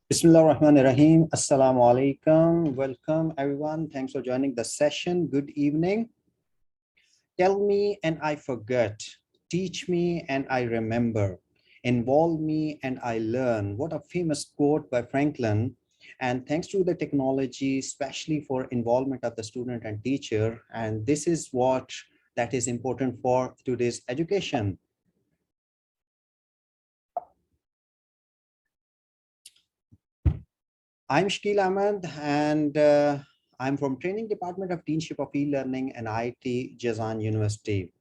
Bismillahirrahmanirrahim. Assalamu alaikum. Welcome, everyone. Thanks for joining the session. Good evening. Tell me and I forget. Teach me and I remember. Involve me and I learn. What a famous quote by Franklin. And thanks to the technology, especially for involvement of the student and teacher. And this is what that is important for today's education. I'm Shakeel Ahmed, and I'm from Training Department of Deanship of E-Learning and IT, Jazan University.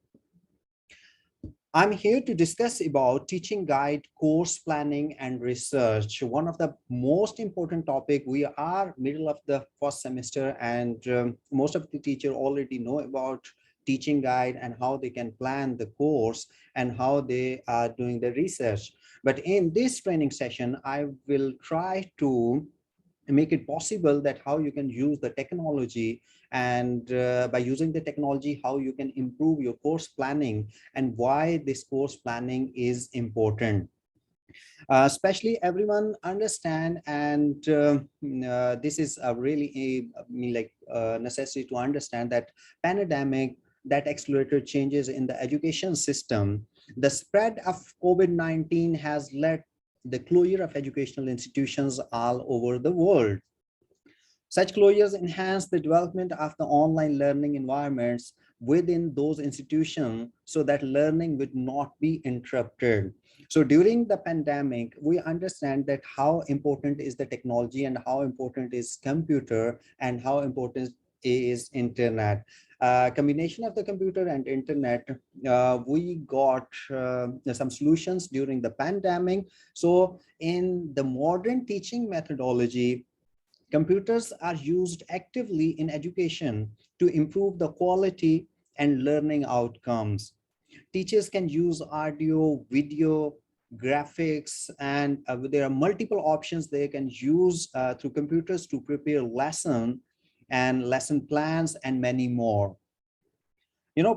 I'm here to discuss about teaching guide, course planning, and research. One of the most important topic. We are middle of the first semester, and most of the teacher already know about teaching guide and how they can plan the course and how they are doing the research. But in this training session, I will try to make it possible that how you can use the technology, and by using the technology how you can improve your course planning and why this course planning is important. Especially everyone understand, and this is a really necessity to understand that pandemic that accelerated changes in the education system. The spread of COVID-19 has led the closure of educational institutions all over the world. Such closures enhance the development of the online learning environments within those institutions so that learning would not be interrupted. So during the pandemic, we understand that how important is the technology and how important is computer and how important is internet. Combination of the computer and internet, we got some solutions during the pandemic. So in the modern teaching methodology, computers are used actively in education to improve the quality and learning outcomes. Teachers can use audio, video, graphics, and there are multiple options they can use through computers to prepare lesson and lesson plans and many more.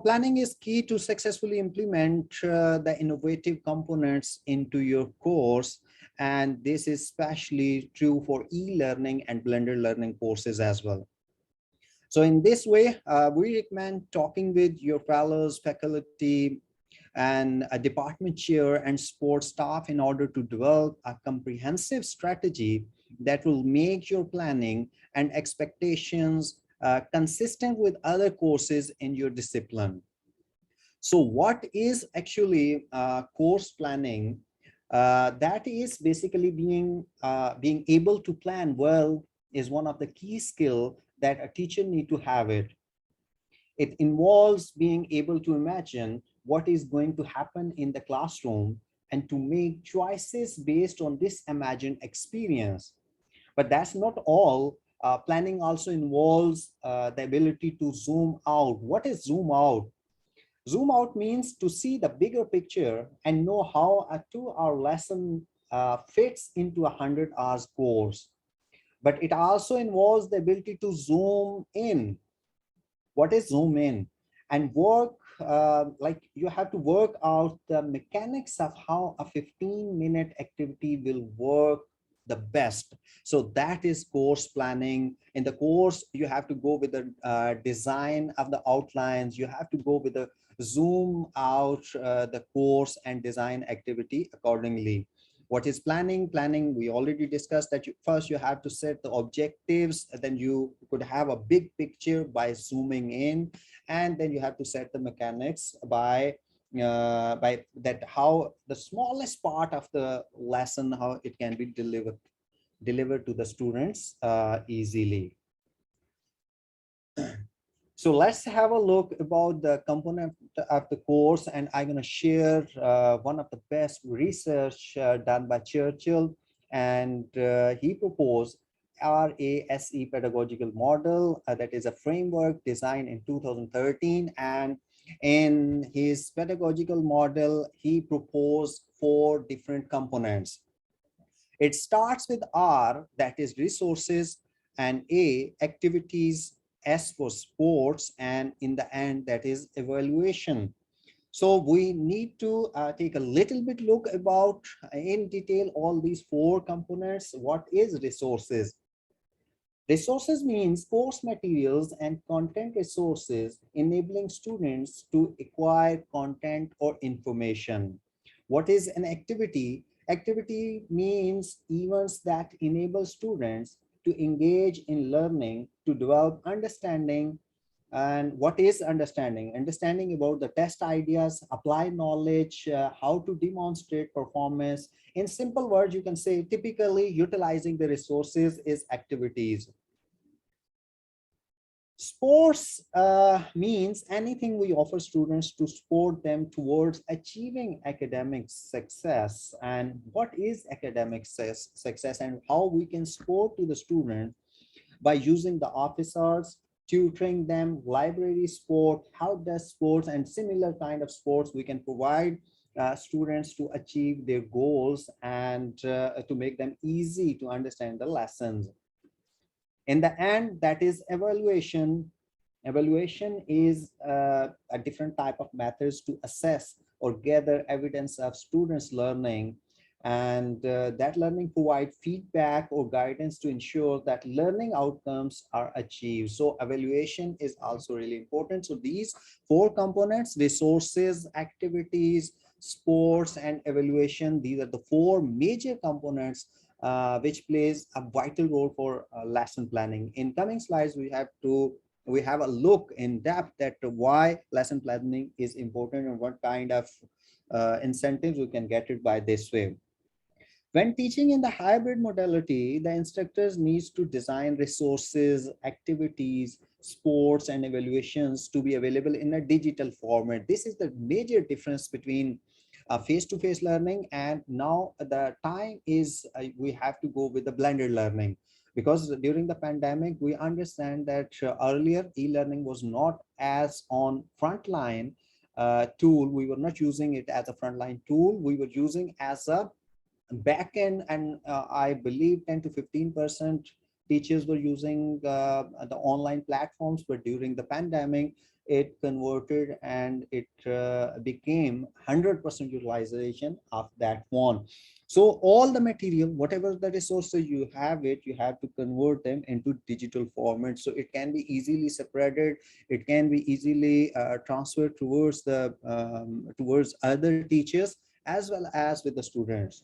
Planning is key to successfully implement the innovative components into your course. And this is especially true for e-learning and blended learning courses as well. So in this way, we recommend talking with your fellows, faculty, and a department chair and support staff in order to develop a comprehensive strategy that will make your planning and expectations consistent with other courses in your discipline. So what is actually course planning? That is basically being able to plan well is one of the key skill that a teacher need to have it. It involves being able to imagine what is going to happen in the classroom and to make choices based on this imagined experience. But that's not all. Planning also involves the ability to zoom out. What is zoom out? Zoom out means to see the bigger picture and know how a 2-hour lesson fits into a 100 hours course. But it also involves the ability to zoom in. What is zoom in? And work, like you have to work out the mechanics of how a 15-minute activity will work the best. So that is course planning. In the course, you have to go with the design of the outlines. You have to go with the zoom out the course and design activity accordingly. What is planning? Planning, we already discussed that first you have to set the objectives, and then you could have a big picture by zooming in, and then you have to set the mechanics by that how the smallest part of the lesson, how it can be delivered to the students easily. So let's have a look about the component of the course, and I'm going to share one of the best research done by Churchill, and he proposed RASE pedagogical model that is a framework designed in 2013. And in his pedagogical model, he proposed 4 different components. It starts with R, that is resources, and A, activities, S for sports, and in the end, that is evaluation. So we need to take a little bit look about in detail all these four components. What is resources? Resources means course materials and content resources enabling students to acquire content or information. What is an activity? Activity means events that enable students to engage in learning, to develop understanding. And what is understanding? Understanding about the test ideas, apply knowledge, how to demonstrate performance. In simple words, you can say typically utilizing the resources is activities. Sports means anything we offer students to support them towards achieving academic success. And what is academic success and how we can support to the student by using the officers, tutoring them, library sport, how does sports and similar kind of sports we can provide students to achieve their goals and to make them easy to understand the lessons. In the end, that is evaluation. Evaluation is a different type of methods to assess or gather evidence of students learning, and that learning provide feedback or guidance to ensure that learning outcomes are achieved. So evaluation is also really important. So these four components: resources, activities, sports, and evaluation, these are the four major components which plays a vital role for lesson planning. In coming slides, we have a look in depth at why lesson planning is important and what kind of incentives we can get it by this way. When teaching in the hybrid modality, the instructors needs to design resources, activities, sports, and evaluations to be available in a digital format. This is the major difference between face-to-face learning, and now the time is we have to go with the blended learning, because during the pandemic we understand that earlier e-learning was not as on frontline tool. We were not using it as a frontline tool, we were using as a backend, and I believe 10 to 15% teachers were using the online platforms, but during the pandemic it converted and it became 100% utilization of that one. So all the material, whatever the resources you have it, you have to convert them into digital format, so it can be easily separated, it can be easily transferred towards the towards other teachers as well as with the students.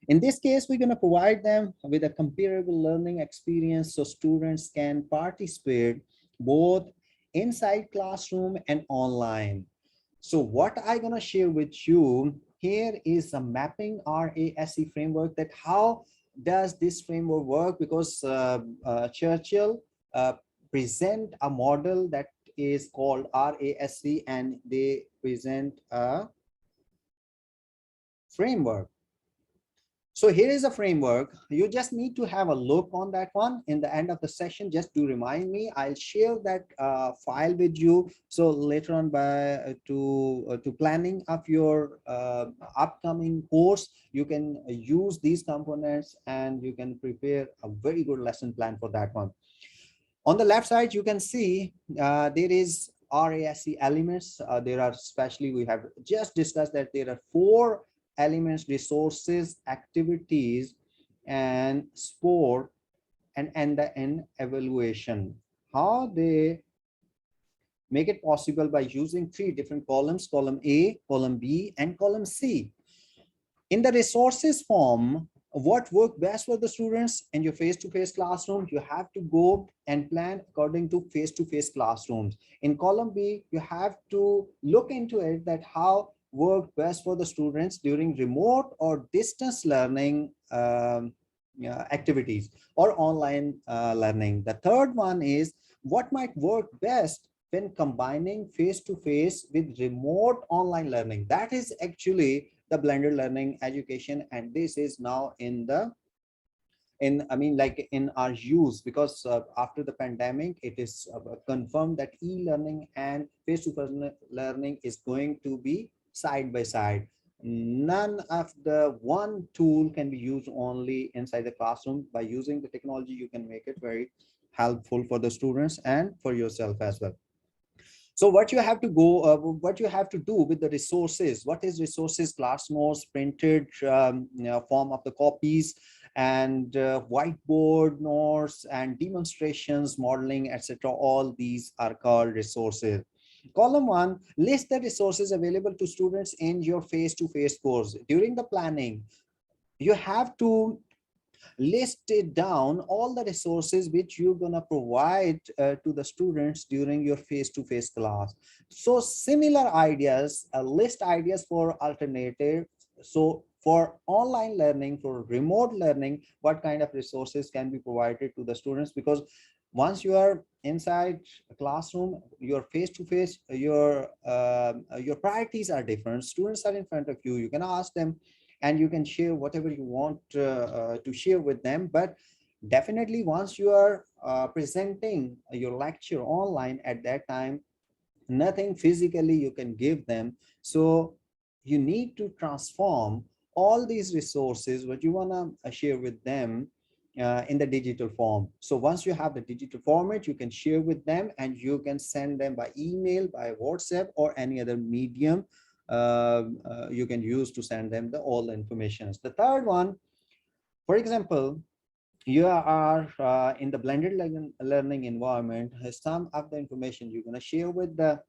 In this case, we're going to provide them with a comparable learning experience so students can participate both inside classroom and online. So what I'm going to share with you here is a mapping RASE framework, that how does this framework work, because Churchill uh, present a model that is called RASE, and they present a framework. So here is a framework. You just need to have a look on that one. In the end of the session, just to remind me, I'll share that file with you. So later on, by to planning of your upcoming course, you can use these components and you can prepare a very good lesson plan for that one. On the left side, you can see there is RASE elements. There are, especially we have just discussed that there are four elements: resources, activities, and sport, and the end evaluation. How they make it possible by using three different columns: column A, column B, and column C. In the resources form, what work best for the students in your face-to-face classroom, you have to go and plan according to face-to-face classrooms. In column B, you have to look into it, that how work best for the students during remote or distance learning activities or online learning. The third one is what might work best when combining face-to-face with remote online learning. That is actually the blended learning education, and this is now in the like in our use, because after the pandemic it is confirmed that e-learning and face-to-face learning is going to be side by side. None of the one tool can be used only inside the classroom. By using the technology, you can make it very helpful for the students and for yourself as well. So what you have to do with the resources, what is resources? Class notes, printed form of the copies, and whiteboard notes and demonstrations, modeling, etc. All these are called resources. Column 1, list the resources available to students in your face-to-face course. During the planning, you have to list it down all the resources which you're going to provide to the students during your face-to-face class. So similar ideas, list ideas for alternative. So for online learning, for remote learning, what kind of resources can be provided to the students? Because once you are inside a classroom, your face-to-face, your priorities are different. Students are in front of you, you can ask them and you can share whatever you want to share with them. But definitely once you are presenting your lecture online, at that time nothing physically you can give them. So you need to transform all these resources what you want to share with them in the digital form. So once you have the digital format, you can share with them and you can send them by email, by WhatsApp, or any other medium you can use to send them all the information. The third one, for example, you are in the blended learning environment. Some of the information you're going to share with the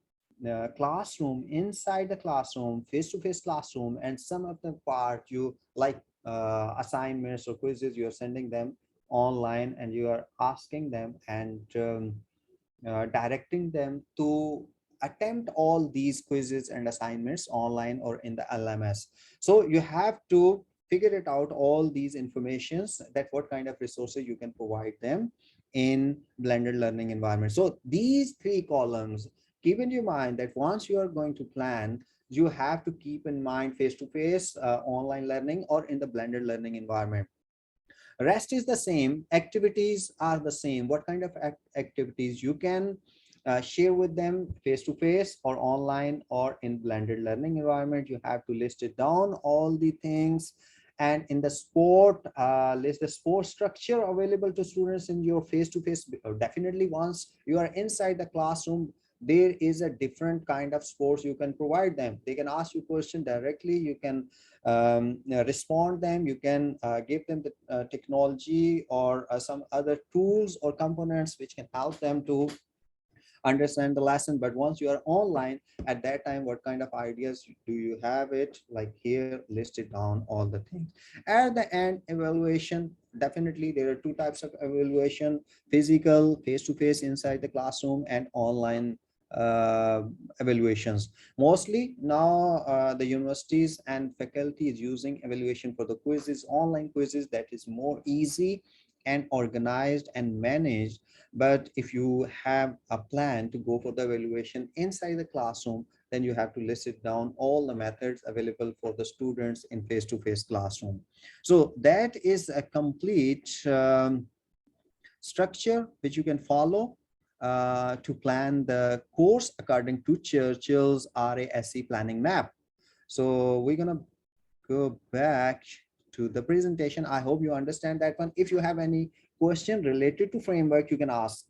classroom, inside the classroom, face-to-face classroom, and some of the part you like assignments or quizzes, you're sending them online and you are asking them and directing them to attempt all these quizzes and assignments online or in the LMS. So you have to figure it out, all these informations, that what kind of resources you can provide them in blended learning environment. So these three columns, keep in your mind that once you are going to plan, you have to keep in mind face-to-face, online learning, or in the blended learning environment. Rest is the same, activities are the same. What kind of activities you can share with them face to face or online or in blended learning environment, you have to list it down, all the things. And in the sport, list the sport structure available to students in your face to face. Definitely once you are inside the classroom, there is a different kind of sports you can provide them. They can ask you question directly, you can respond them, you can give them the technology or some other tools or components which can help them to understand the lesson. But once you are online, at that time, what kind of ideas do you have? It like here, listed down all the things. At the end, evaluation. Definitely there are two types of evaluation: physical, face-to-face inside the classroom, and online evaluations. Mostly now the universities and faculty is using evaluation for the quizzes, online quizzes, that is more easy and organized and managed. But if you have a plan to go for the evaluation inside the classroom, then you have to list it down all the methods available for the students in face-to-face classroom. So that is a complete structure which you can follow to plan the course according to Churchill's RASE planning map. So we're gonna go back to the presentation. I hope you understand that one. If you have any question related to framework, you can ask.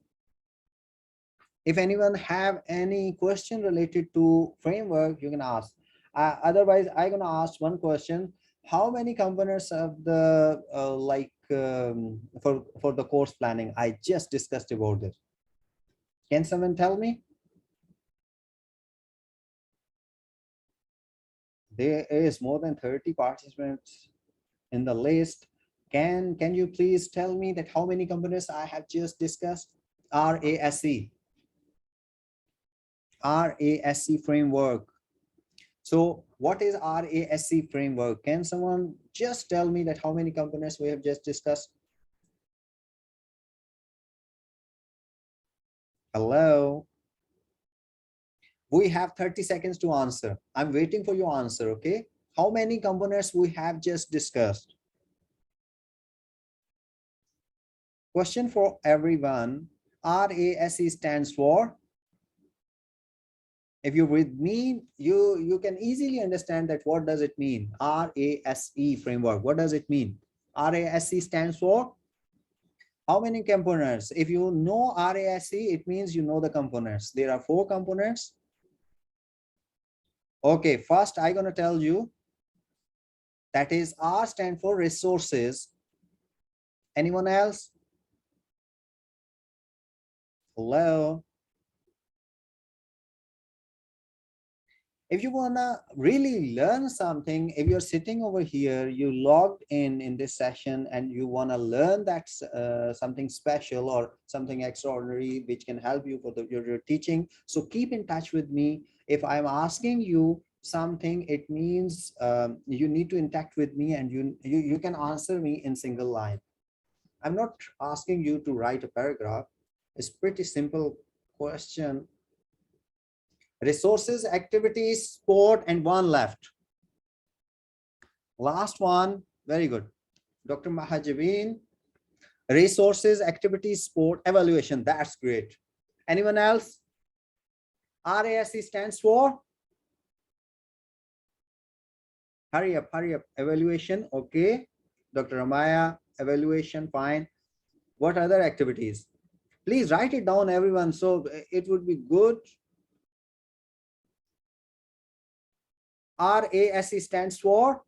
If anyone have any question related to framework, you can ask. Otherwise, I'm gonna ask one question. How many components of the for the course planning I just discussed about this? Can someone tell me? There is more than 30 participants in the list. Can you please tell me that how many components I have just discussed? RASE. RASE framework. So what is RASE framework? Can someone just tell me that how many components we have just discussed? Hello? We have 30 seconds to answer. I'm waiting for your answer, okay? How many components we have just discussed? Question for everyone. RASE stands for, if you're with me, you can easily understand that what does it mean? RASE framework, what does it mean? RASE stands for How many components? If you know RASE, it means you know the components. There are 4 components. Okay, first I'm going to tell you that is R stand for resources. Anyone else? Hello. If you wanna really learn something, if you're sitting over here, you logged in this session and you wanna learn that something special or something extraordinary which can help you for your teaching, so keep in touch with me. If I'm asking you something, it means you need to interact with me, and you can answer me in single line. I'm not asking you to write a paragraph. It's pretty simple question. Resources, activities, sport, and one left. Last one, very good. Dr. Mahajabeen, resources, activities, sport, evaluation. That's great. Anyone else? RASE stands for? Hurry up, hurry up. Evaluation, okay. Dr. Ramaya, evaluation, fine. What other activities? Please write it down, everyone, so it would be good. RASE stands for?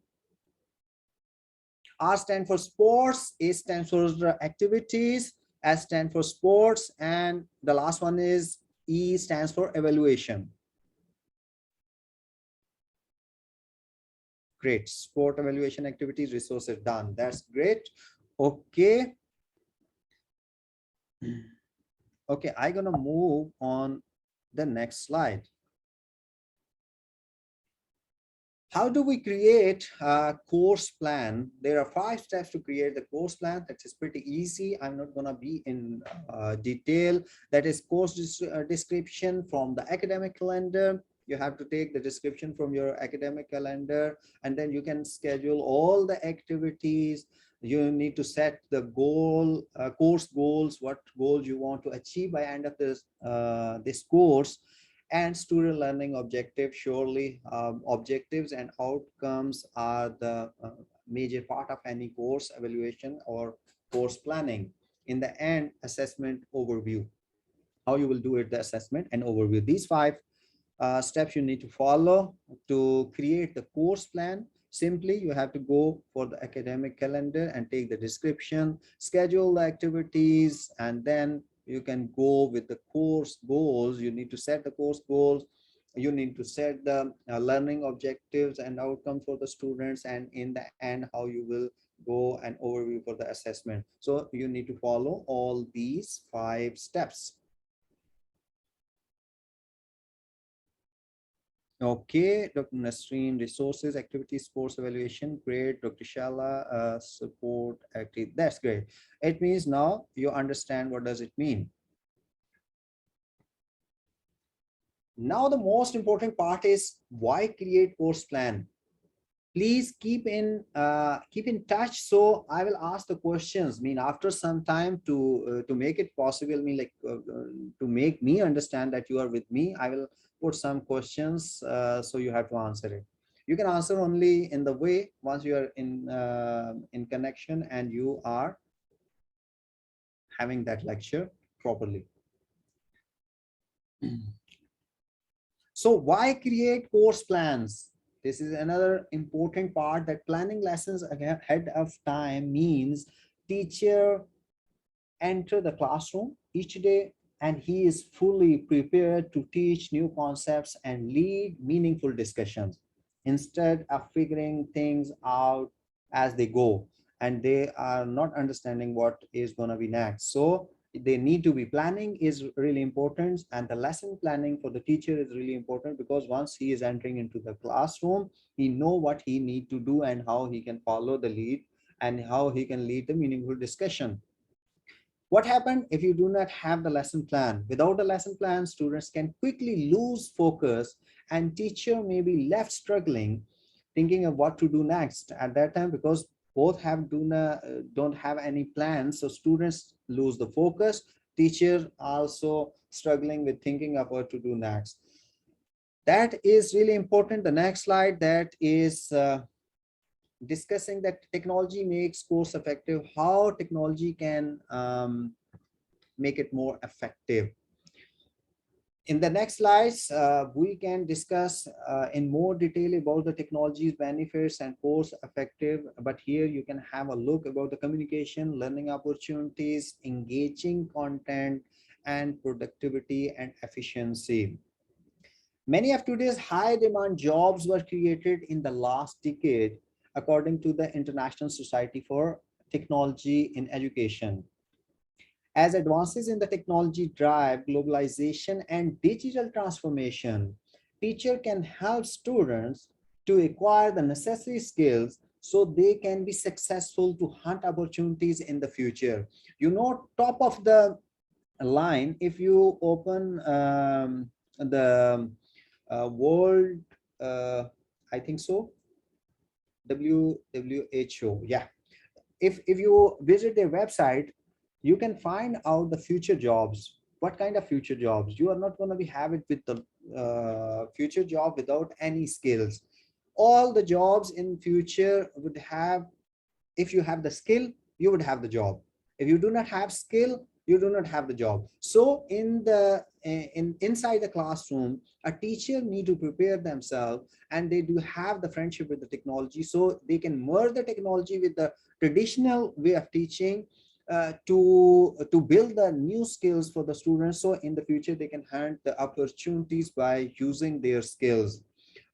R stands for sports, A stands for activities, S stands for sports, and the last one is E stands for evaluation. Great. Sport, evaluation, activities, resources, done. That's great. Okay. Okay, I'm gonna move on the next slide. How do we create a course plan? There are 5 steps to create the course plan. That is pretty easy. I'm not going to be in detail. That is course description from the academic calendar. You have to take the description from your academic calendar, and then you can schedule all the activities. You need to set the goal, course goals, what goals you want to achieve by end of this course, and student learning objectives. Surely objectives and outcomes are the major part of any course evaluation or course planning. In the end, assessment overview, how you will do it, the assessment and overview. These 5 steps you need to follow to create the course plan. Simply, you have to go for the academic calendar and take the description, schedule the activities, and then you can go with the course goals. You need to set the course goals. You need to set the learning objectives and outcomes for the students, and in the end, how you will go and overview for the assessment. So you need to follow all these 5 steps. Okay, Dr. Nasreen, resources, activities, sports evaluation, great. Dr. Shala, support, active, that's great. It means now you understand what does it mean. Now the most important part is why create course plan. Please keep in touch. So I will ask the questions. Mean after some time to make it possible. Mean like to make me understand that you are with me. I will put some questions. So you have to answer it. You can answer only in the way once you are in connection and you are having that lecture properly. So why create course plans? This is another important part, that planning lessons ahead of time means teacher enter the classroom each day and he is fully prepared to teach new concepts and lead meaningful discussions instead of figuring things out as they go, and they are not understanding what is going to be next. So they need to be, planning is really important, and the lesson planning for the teacher is really important, because once he is entering into the classroom, he know what he need to do and how he can follow the lead and how he can lead the meaningful discussion. What happened if you do not have the lesson plan? Without the lesson plan, students can quickly lose focus and teacher may be left struggling, thinking of what to do next at that time, because both don't have any plans. So students lose the focus. Teacher also struggling with thinking of what to do next. That is really important. The next slide, that is discussing that technology makes course effective, how technology can make it more effective. In the next slides, we can discuss in more detail about the technology's benefits and course effective. But here you can have a look about the communication, learning opportunities, engaging content, and productivity and efficiency. Many of today's high demand jobs were created in the last decade, according to the International Society for Technology in Education. As advances in the technology drive globalization and digital transformation, teacher can help students to acquire the necessary skills so they can be successful to hunt opportunities in the future. You know, top of the line, if you open the world, I think so, WHO, yeah. If you visit their website, you can find out the future jobs. What kind of future jobs? You are not going to be have it with the future job without any skills. All the jobs in future would have, if you have the skill, you would have the job. If you do not have skill, you do not have the job. So in the inside the classroom, a teacher need to prepare themselves, and they do have the friendship with the technology, so they can merge the technology with the traditional way of teaching, to build the new skills for the students, so in the future they can hunt the opportunities by using their skills.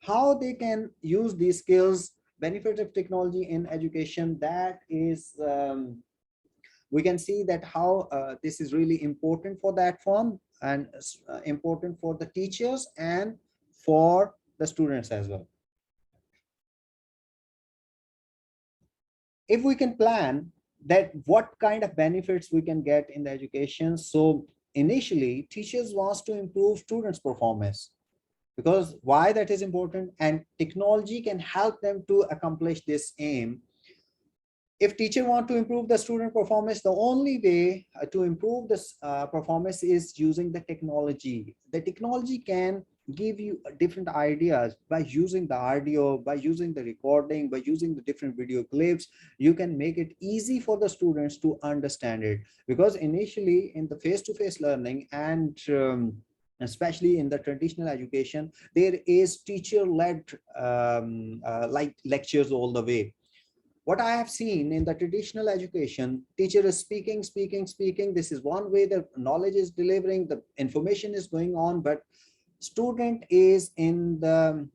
How they can use these skills, benefits of technology in education, that is, we can see that how this is really important for that form, and important for the teachers and for the students as well. If we can plan that what kind of benefits we can get in the education, so initially teachers wants to improve students performance, because why that is important, and technology can help them to accomplish this aim. If teacher want to improve the student performance, the only way to improve this performance is using the technology. The technology can give you different ideas by using the audio, by using the recording, by using the different video clips. You can make it easy for the students to understand it, because initially in the face-to-face learning, and especially in the traditional education, there is teacher-led like lectures all the way. What I have seen in the traditional education, teacher is speaking, speaking, speaking. This is one way the knowledge is delivering, the information is going on, but student is in the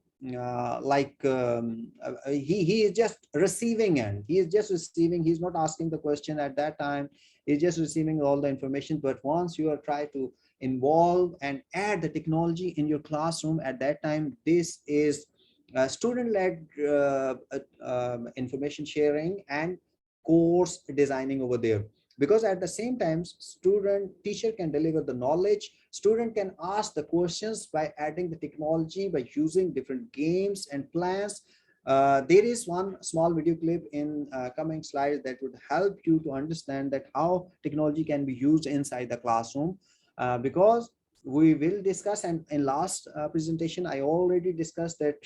he is just receiving, and he is just receiving. He's not asking the question at that time. He's just receiving all the information. But once you are trying to involve and add the technology in your classroom, at that time, this is student-led information sharing and course designing over there. Because at the same time, student teacher can deliver the knowledge, student can ask the questions by adding the technology, by using different games and plans. There is one small video clip in coming slides that would help you to understand that how technology can be used inside the classroom, because we will discuss, and in last presentation I already discussed that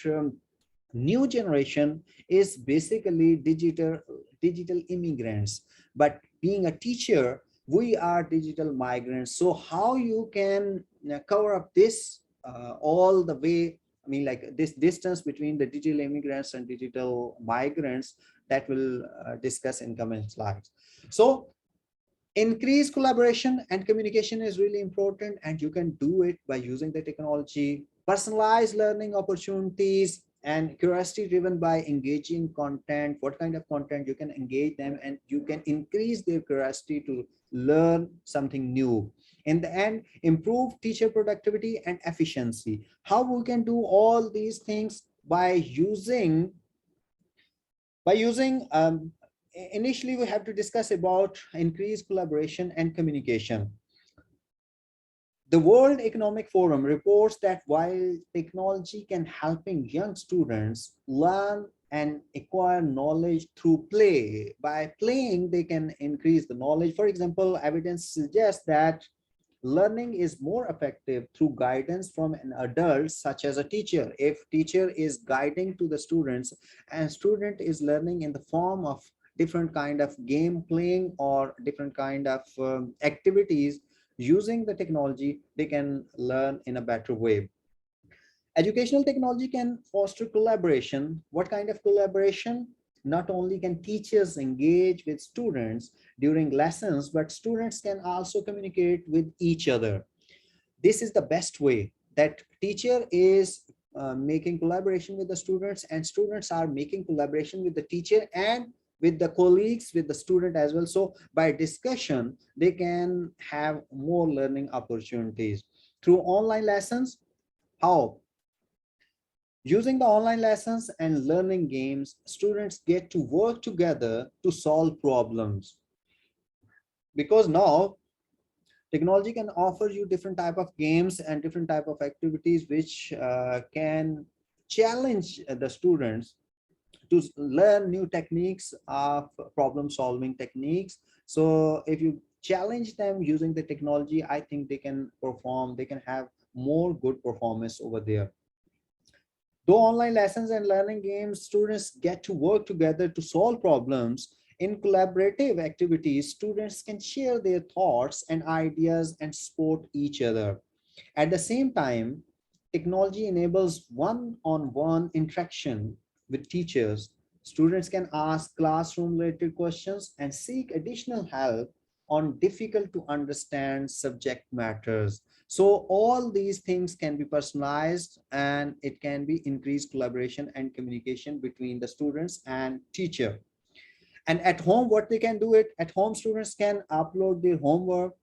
new generation is basically digital immigrants, but being a teacher, we are digital migrants. So how you can cover up this all the way, I mean, like this distance between the digital immigrants and digital migrants, that will discuss in coming slides. So increased collaboration and communication is really important, and you can do it by using the technology. Personalized learning opportunities and curiosity driven by engaging content. What kind of content you can engage them, and you can increase their curiosity to learn something new. In the end, improve teacher productivity and efficiency. How we can do all these things? By using initially we have to discuss about increased collaboration and communication. The World Economic Forum reports that while technology can helping young students learn and acquire knowledge through play, by playing they can increase the knowledge. For example, evidence suggests that Learning is more effective through guidance from an adult such as a teacher. If teacher is guiding to the students and student is learning in the form of different kind of game playing or different kind of activities using the technology, they can learn in a better way. Educational technology can foster collaboration. What kind of collaboration? Not only can teachers engage with students during lessons, but students can also communicate with each other. This is the best way that teacher is making collaboration with the students, and students are making collaboration with the teacher and with the colleagues, with the student as well. So by discussion, they can have more learning opportunities. Through online lessons, how? Using the online lessons and learning games, students get to work together to solve problems. Because now technology can offer you different type of games and different type of activities which can challenge the students to learn new techniques of problem solving techniques. So if you challenge them using the technology, I think they can perform, they can have more good performance over there. Though online lessons and learning games, students get to work together to solve problems. In collaborative activities, students can share their thoughts and ideas and support each other. At the same time, technology enables one-on-one interaction with teachers. Students can ask classroom-related questions and seek additional help on difficult to understand subject matters. So all these things can be personalized and it can be increased collaboration and communication between the students and teacher. And at home, what they can do it, at home students can upload their homework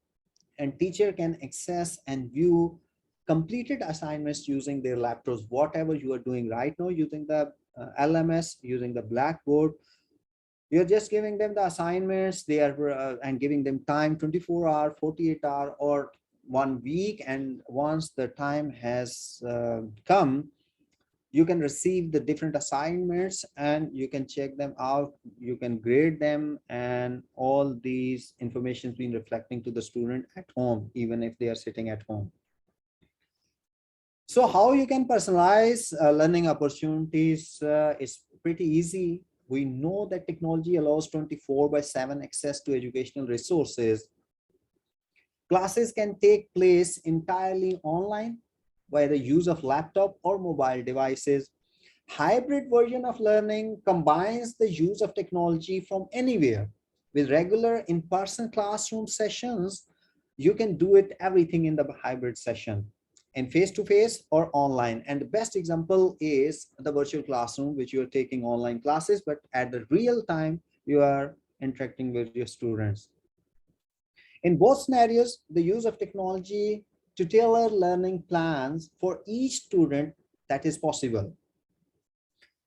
and teacher can access and view completed assignments using their laptops. Whatever you are doing right now using the LMS, using the Blackboard, you're just giving them the assignments, they are and giving them time 24-hour, 48-hour, or 1 week. And once the time has come, you can receive the different assignments and you can check them out, you can grade them, and all these information being reflecting to the student at home, even if they are sitting at home. So how you can personalize learning opportunities is pretty easy. We know that technology allows 24/7 access to educational resources. Classes can take place entirely online by the use of laptop or mobile devices. Hybrid version of learning combines the use of technology from anywhere. With regular in-person classroom sessions, you can do it everything in the hybrid session, in face-to-face or online. And the best example is the virtual classroom, which you are taking online classes, but at the real time, you are interacting with your students. In both scenarios, the use of technology to tailor learning plans for each student, that is possible.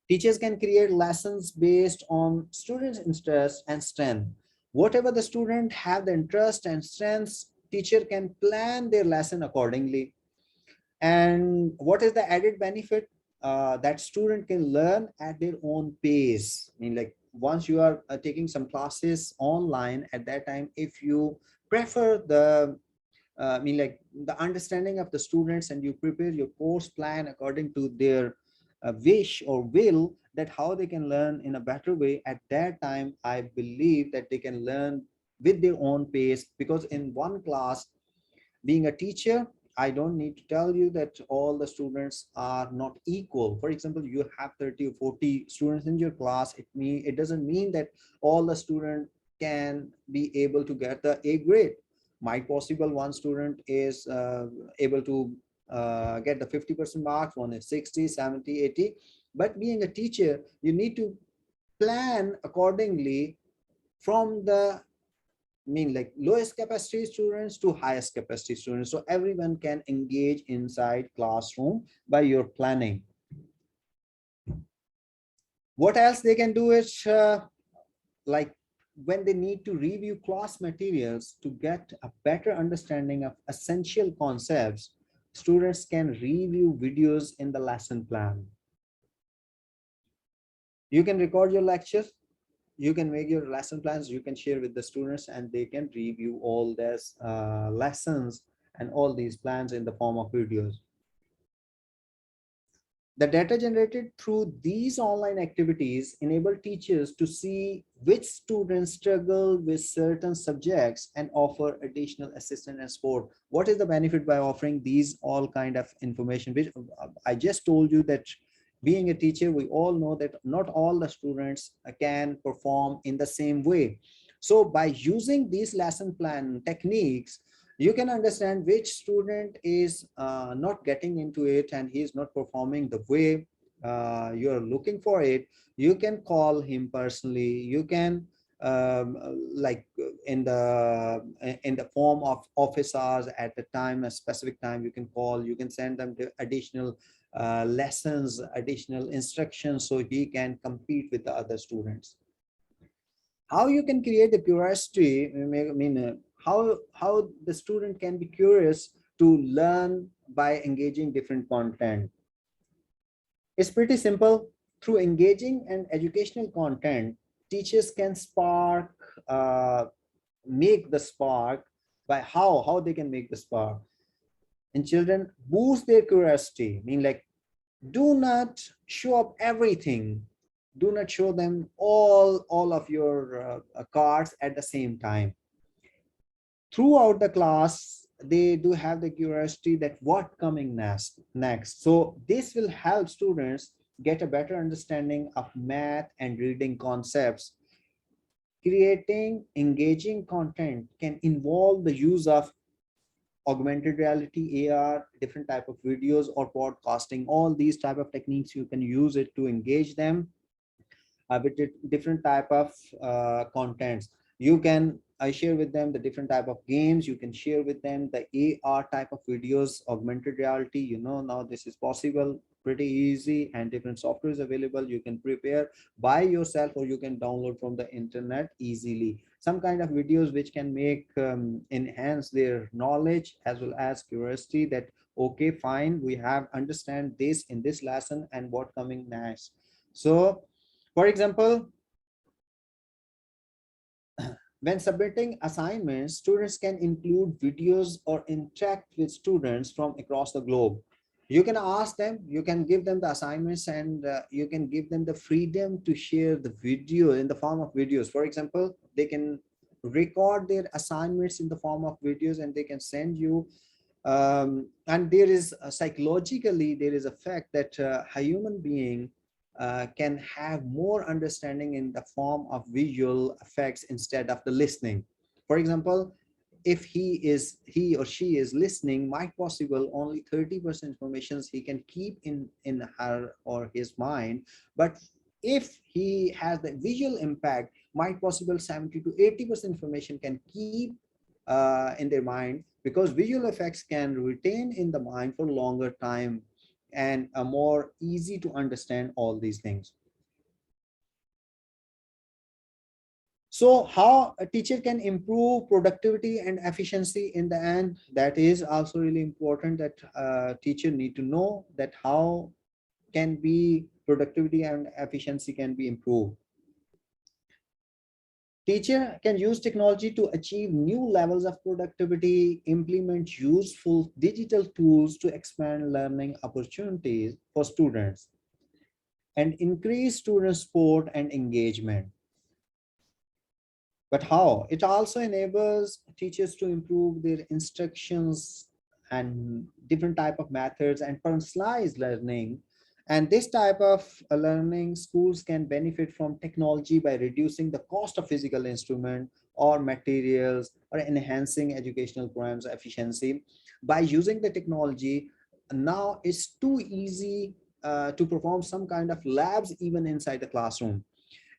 Teachers can create lessons based on students' interest and strength. Whatever the student have the interest and strengths, teacher can plan their lesson accordingly. And what is the added benefit? That student can learn at their own pace. I mean, like once you are taking some classes online, at that time, if you prefer the I mean, like the understanding of the students and you prepare your course plan according to their wish or will, that how they can learn in a better way, at that time, I believe that they can learn with their own pace. Because in one class, being a teacher, I don't need to tell you that all the students are not equal. For example, you have 30 or 40 students in your class. It doesn't mean that all the students can be able to get the A grade. Might possible one student is able to get the 50% marks, one is 60, 70, 80. But being a teacher, you need to plan accordingly from the like lowest capacity students to highest capacity students, so everyone can engage inside classroom by your planning. What else they can do is like when they need to review class materials to get a better understanding of essential concepts, students can review videos in the lesson plan. You can record your lectures, you can make your lesson plans, you can share with the students, and they can review all these lessons and all these plans in the form of videos. The data generated through these online activities enable teachers to see which students struggle with certain subjects and offer additional assistance and support. What is the benefit by offering these all kind of information? Which I just told you that being a teacher, we all know that not all the students can perform in the same way. So by using these lesson plan techniques, you can understand which student is not getting into it and he is not performing the way you're looking for it. You can call him personally. You can like in the form of office hours at the time, a specific time, you can call, you can send them the additional lessons, additional instructions, so he can compete with the other students. How you can create the curiosity, I mean, how the student can be curious to learn by engaging different content. It's pretty simple. Through engaging and educational content, teachers can spark, make the spark. By how they can make the spark in children, boost their curiosity, mean like, do not show up everything. Do not show them all of your cards at the same time. Throughout the class, they do have the curiosity that what coming next. So this will help students get a better understanding of math and reading concepts. Creating engaging content can involve the use of augmented reality, AR, different type of videos or podcasting. All these type of techniques, you can use it to engage them with different type of contents. You can share with them the different type of games. You can share with them the AR type of videos, augmented reality. You know, now this is possible, pretty easy, and different software is available. You can prepare by yourself or you can download from the internet easily. Some kind of videos which can make enhance their knowledge as well as curiosity, that okay, fine, we have understand this in this lesson and what coming next. So for example, when submitting assignments, students can include videos or interact with students from across the globe. You can ask them, you can give them the assignments, and you can give them the freedom to share the video in the form of videos. For example, they can record their assignments in the form of videos and they can send you. And there is psychologically, there is a fact that a human being can have more understanding in the form of visual effects instead of the listening. For example, if he or she is listening, might possible only 30% information he can keep in her or his mind. But if he has the visual impact, might possible 70 to 80% information can keep in their mind, because visual effects can retain in the mind for longer time and a more easy to understand all these things. So how a teacher can improve productivity and efficiency in the end, that is also really important, that teacher need to know that how can be productivity and efficiency can be improved. Teacher can use technology to achieve new levels of productivity, implement useful digital tools to expand learning opportunities for students, and increase student support and engagement. But how? It also enables teachers to improve their instructions and different type of methods and personalized learning. And this type of learning, schools can benefit from technology by reducing the cost of physical instrument or materials, or enhancing educational programs efficiency. By using the technology, now it's too easy to perform some kind of labs even inside the classroom.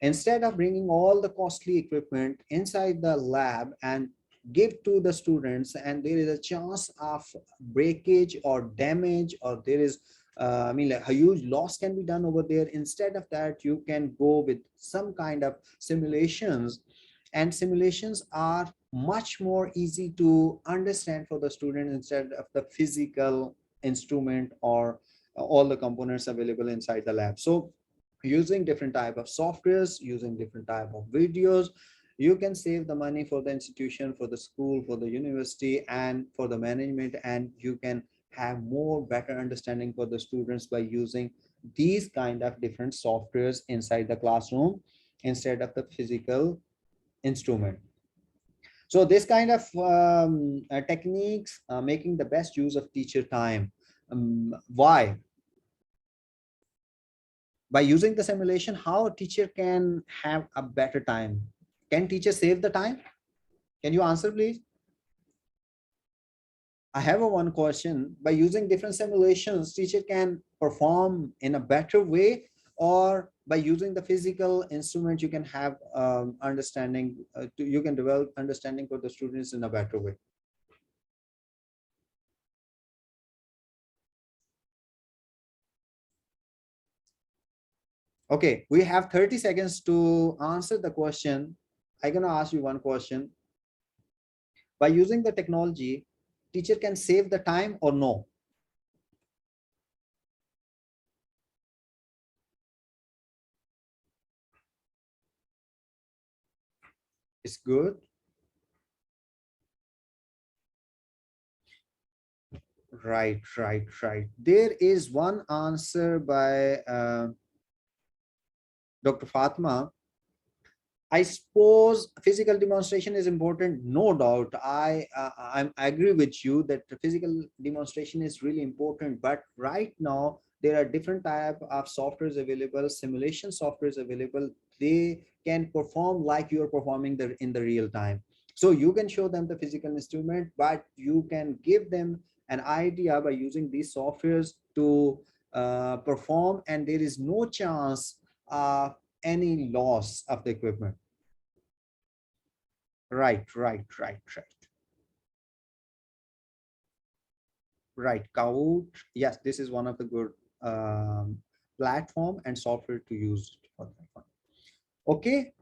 Instead of bringing all the costly equipment inside the lab and give to the students, and there is a chance of breakage or damage, or there is I mean, like a huge loss can be done over there. Instead of that, you can go with some kind of simulations, and simulations are much more easy to understand for the student instead of the physical instrument or all the components available inside the lab. So using different type of softwares, using different type of videos, You can save the money for the institution, for the school, for the university, and for the management, and you can have more better understanding for the students by using these kind of different softwares inside the classroom instead of the physical instrument. So this kind of techniques making the best use of teacher time. Why? By using the simulation, how a teacher can have a better time? Can teacher save the time? Can you answer, please? I have a one question. By using different simulations, teacher can perform in a better way, or by using the physical instrument, you can have understanding, you can develop understanding for the students in a better way. Okay, we have 30 seconds to answer the question. I'm gonna ask you one question. By using the technology, teacher can save the time or no? It's good. Right. There is one answer by Dr. Fatma. I suppose physical demonstration is important, no doubt. I agree with you that the physical demonstration is really important. But right now there are different type of softwares available, simulation softwares available. They can perform like you are performing in the real time. So you can show them the physical instrument, but you can give them an idea by using these softwares to perform, and there is no chance of any loss of the equipment. Right. Kahoot. Yes, this is one of the good platform and software to use for that one. Okay.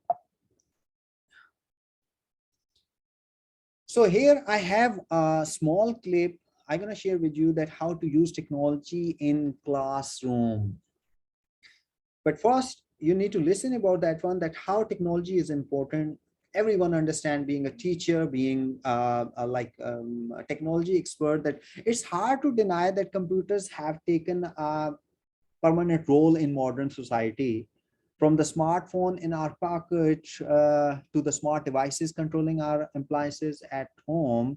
So here I have a small clip. I'm going to share with you that how to use technology in classroom. But first, you need to listen about that one, that how technology is important. Everyone understand, being a teacher, being a technology expert, that it's hard to deny that computers have taken a permanent role in modern society. From the smartphone in our pocket to the smart devices controlling our appliances at home,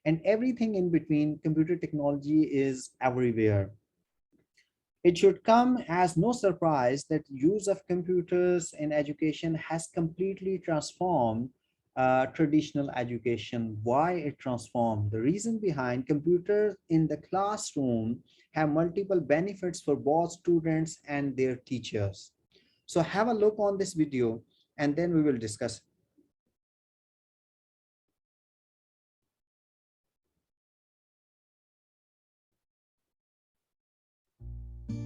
and everything in between, computer technology is everywhere. It should come as no surprise that use of computers in education has completely transformed traditional education. Why it transformed? The reason behind: computers in the classroom have multiple benefits for both students and their teachers. So have a look on this video and then we will discuss.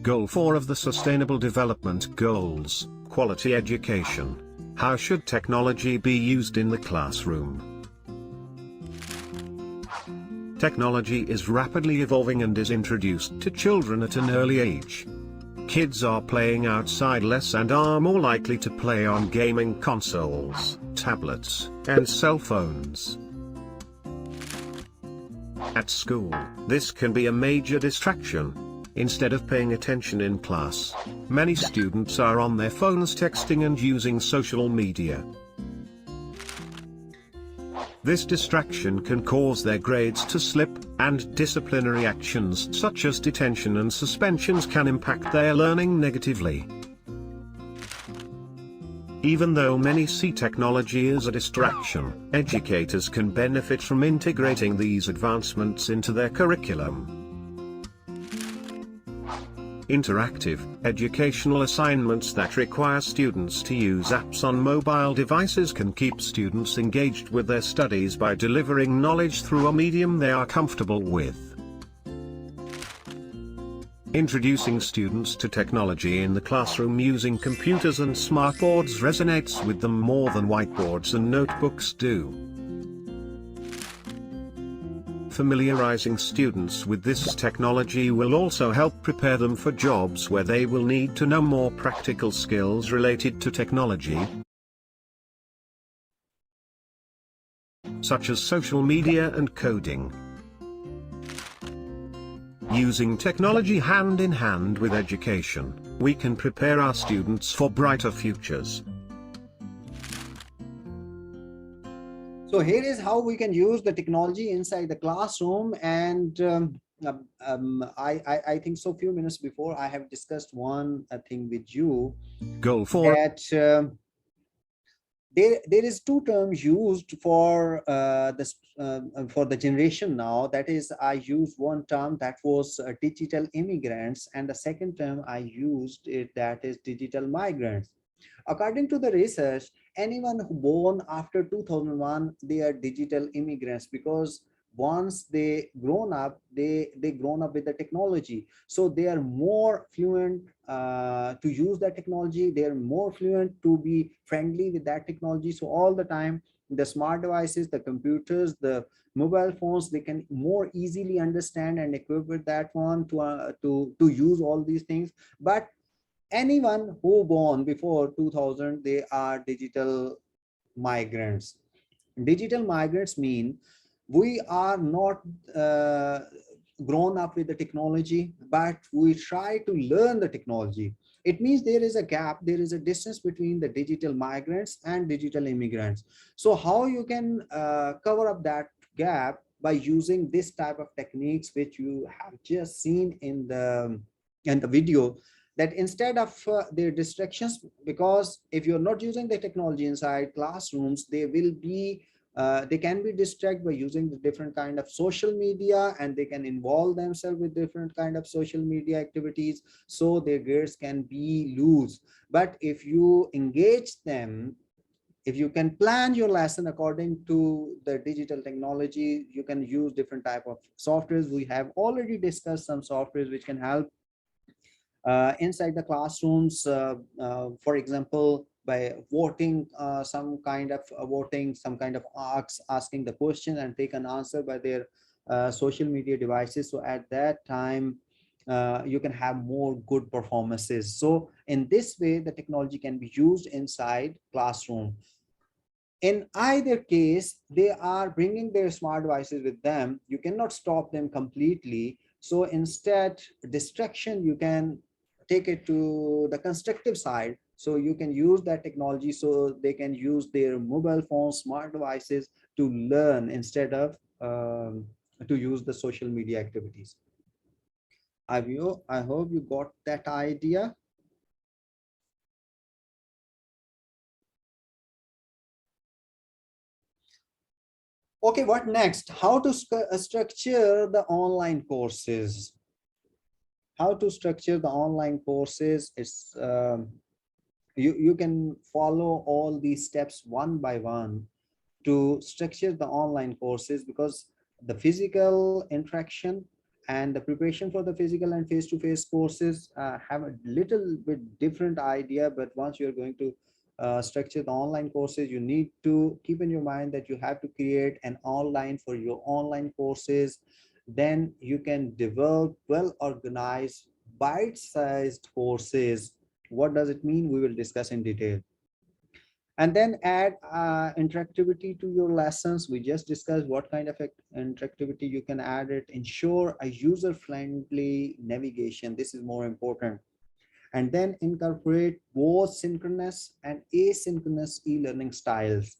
Goal 4 of the Sustainable Development Goals, quality education. How should technology be used in the classroom? Technology is rapidly evolving and is introduced to children at an early age. Kids are playing outside less and are more likely to play on gaming consoles, tablets, and cell phones. At school, this can be a major distraction. Instead of paying attention in class, many students are on their phones texting and using social media. This distraction can cause their grades to slip, and disciplinary actions such as detention and suspensions can impact their learning negatively. Even though many see technology as a distraction, educators can benefit from integrating these advancements into their curriculum. Interactive, educational assignments that require students to use apps on mobile devices can keep students engaged with their studies by delivering knowledge through a medium they are comfortable with. Introducing students to technology in the classroom using computers and smartboards resonates with them more than whiteboards and notebooks do. Familiarizing students with this technology will also help prepare them for jobs where they will need to know more practical skills related to technology. such as social media and coding. Using technology hand in hand with education, we can prepare our students for brighter futures. So here is how we can use the technology inside the classroom. And I think so few minutes before I have discussed one thing with you, Goal 4. that there is two terms used for this for the generation now. That is, I used one term that was digital immigrants, and the second term I used it, that is digital migrants. According to the research, anyone who born after 2001, they are digital immigrants, because once they grown up, they grown up with the technology, so they are more fluent to use that technology. They are more fluent to be friendly with that technology. So all the time, the smart devices, the computers, the mobile phones, they can more easily understand and equip with that one to use all these things. But anyone who born before 2000, they are digital migrants. Digital migrants mean we are not uh, grown up with the technology, but we try to learn the technology. It means there is a gap, there is a distance between the digital migrants and digital immigrants. So how you can cover up that gap? By using this type of techniques which you have just seen in the video, that instead of their distractions, because if you're not using the technology inside classrooms, they can be distracted by using the different kind of social media, and they can involve themselves with different kind of social media activities, so their grades can be loose. But if you engage them, if you can plan your lesson according to the digital technology, you can use different type of softwares. We have already discussed some softwares which can help inside the classrooms, for example, by voting, some kind of asking the question and take an answer by their social media devices. So at that time, you can have more good performances. So in this way, the technology can be used inside classroom. In either case, they are bringing their smart devices with them. You cannot stop them completely. So instead, distraction, you can take it to the constructive side. So you can use that technology, so they can use their mobile phones, smart devices to learn instead of to use the social media activities. I hope you got that idea. Okay, what next? How to structure the online courses? How to structure the online courses is you can follow all these steps one by one to structure the online courses, because the physical interaction and the preparation for the physical and face-to-face courses have a little bit different idea. But once you're going to structure the online courses, you need to keep in your mind that you have to create an online for your online courses. Then you can develop well organized bite-sized courses. What does it mean? We will discuss in detail. And then add interactivity to your lessons. We just discussed what kind of interactivity you can add it. Ensure a user-friendly navigation. This is more important. And then incorporate both synchronous and asynchronous e-learning styles.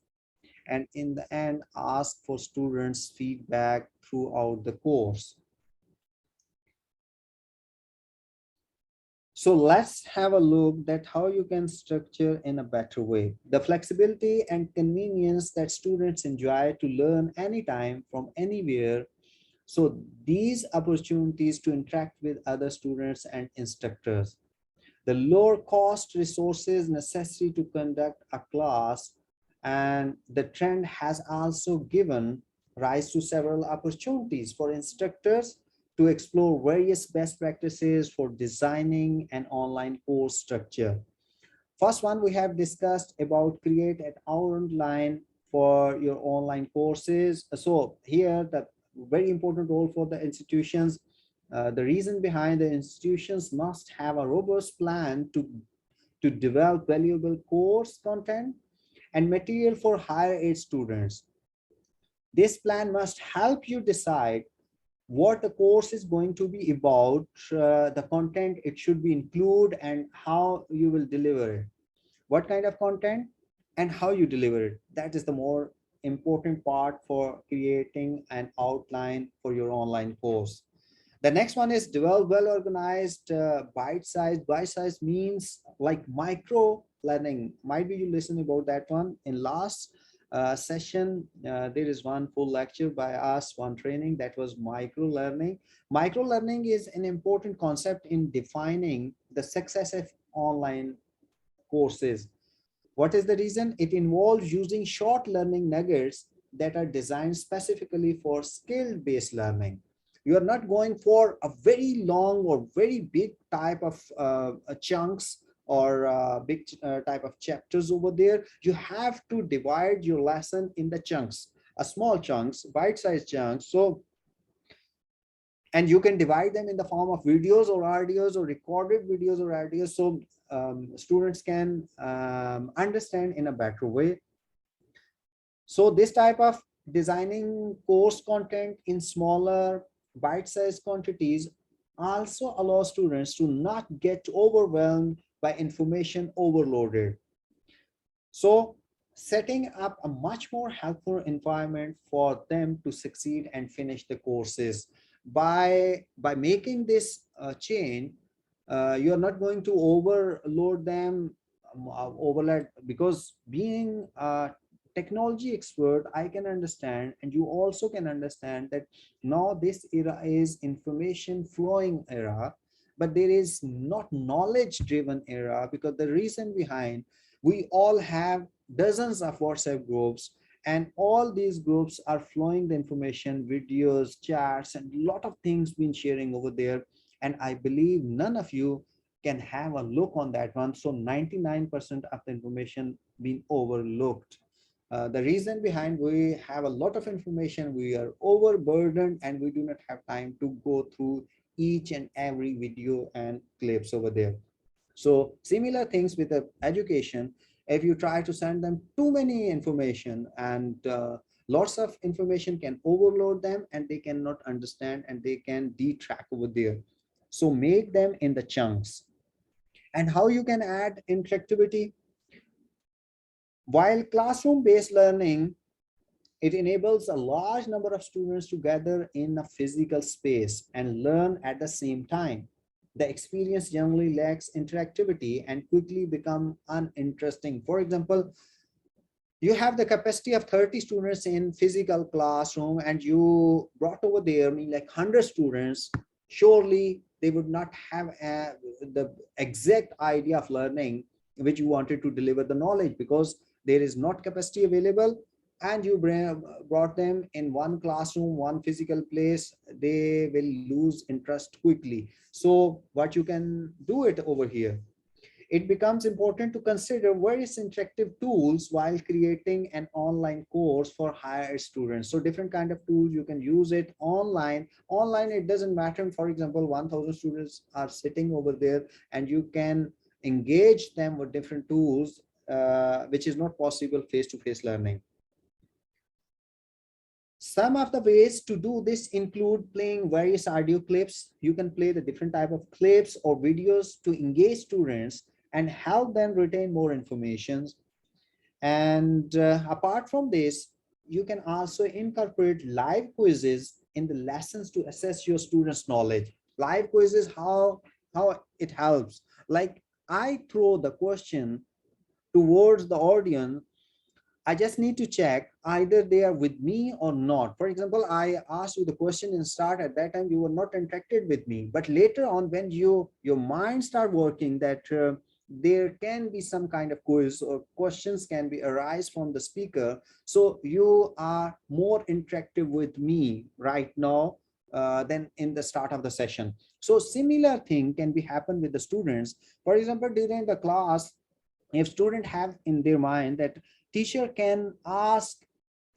And in the end, ask for students' feedback throughout the course. So let's have a look at how you can structure in a better way. The flexibility and convenience that students enjoy to learn anytime from anywhere. So these opportunities to interact with other students and instructors. The lower cost resources necessary to conduct a class, and the trend has also given rise to several opportunities for instructors to explore various best practices for designing an online course structure. First one, we have discussed about create an outline for your online courses. So here, the very important role for the institutions. The reason behind the institutions must have a robust plan to develop valuable course content and material for higher ed students. This plan must help you decide what the course is going to be about, the content it should be include, and how you will deliver it. What kind of content and how you deliver it. That is the more important part for creating an outline for your online course. The next one is develop well organized, bite-sized. Bite-sized means like micro learning. Might be you listen about that one. In last session, there is one full lecture by us, one training that was micro learning. Micro learning is an important concept in defining the success of online courses. What is the reason? It involves using short learning nuggets that are designed specifically for skill-based learning. You are not going for a very long or very big type of chunks or big type of chapters over there. You have to divide your lesson in the chunks, small chunks, bite-sized chunks. So, and you can divide them in the form of videos or audios or recorded videos or audios, so students can understand in a better way. So this type of designing course content in smaller bite-sized quantities also allows students to not get overwhelmed by information overloaded. So setting up a much more helpful environment for them to succeed and finish the courses. By making this change, you are not going to overload them, overload, because being a technology expert, I can understand, and you also can understand that now this era is information flowing era, but there is not knowledge driven era, because the reason behind, we all have dozens of WhatsApp groups, and all these groups are flowing the information, videos, chats, and a lot of things been sharing over there. And I believe none of you can have a look on that one. So 99% of the information being overlooked. The reason behind, we have a lot of information, we are overburdened, and we do not have time to go through each and every video and clips over there. So similar things with the education. If you try to send them too many information, and lots of information can overload them, and they cannot understand, and they can detract over there. So make them in the chunks. And how you can add interactivity? While classroom-based learning, it enables a large number of students to gather in a physical space and learn at the same time. The experience generally lacks interactivity and quickly become uninteresting. For example, you have the capacity of 30 students in physical classroom, and you brought over there, I mean, like 100 students. Surely they would not have the exact idea of learning which you wanted to deliver the knowledge, because there is not capacity available, and you brought them in one classroom, one physical place. They will lose interest quickly. So what you can do it over here, it becomes important to consider various interactive tools while creating an online course for higher students. So different kind of tools you can use it online. Online, it doesn't matter. For example, 1,000 students are sitting over there, and you can engage them with different tools, which is not possible face-to-face learning. Some of the ways to do this include playing various audio clips. You can play the different type of clips or videos to engage students and help them retain more information. And apart from this, you can also incorporate live quizzes in the lessons to assess your students' knowledge. Live quizzes, how it helps. Like, I throw the question towards the audience, I just need to check either they are with me or not. For example, I asked you the question in start. At that time, you were not interacted with me. But later on, when your mind start working, that there can be some kind of quiz or questions can be arise from the speaker. So you are more interactive with me right now than in the start of the session. So similar thing can be happen with the students. For example, during the class, if student have in their mind that teacher can ask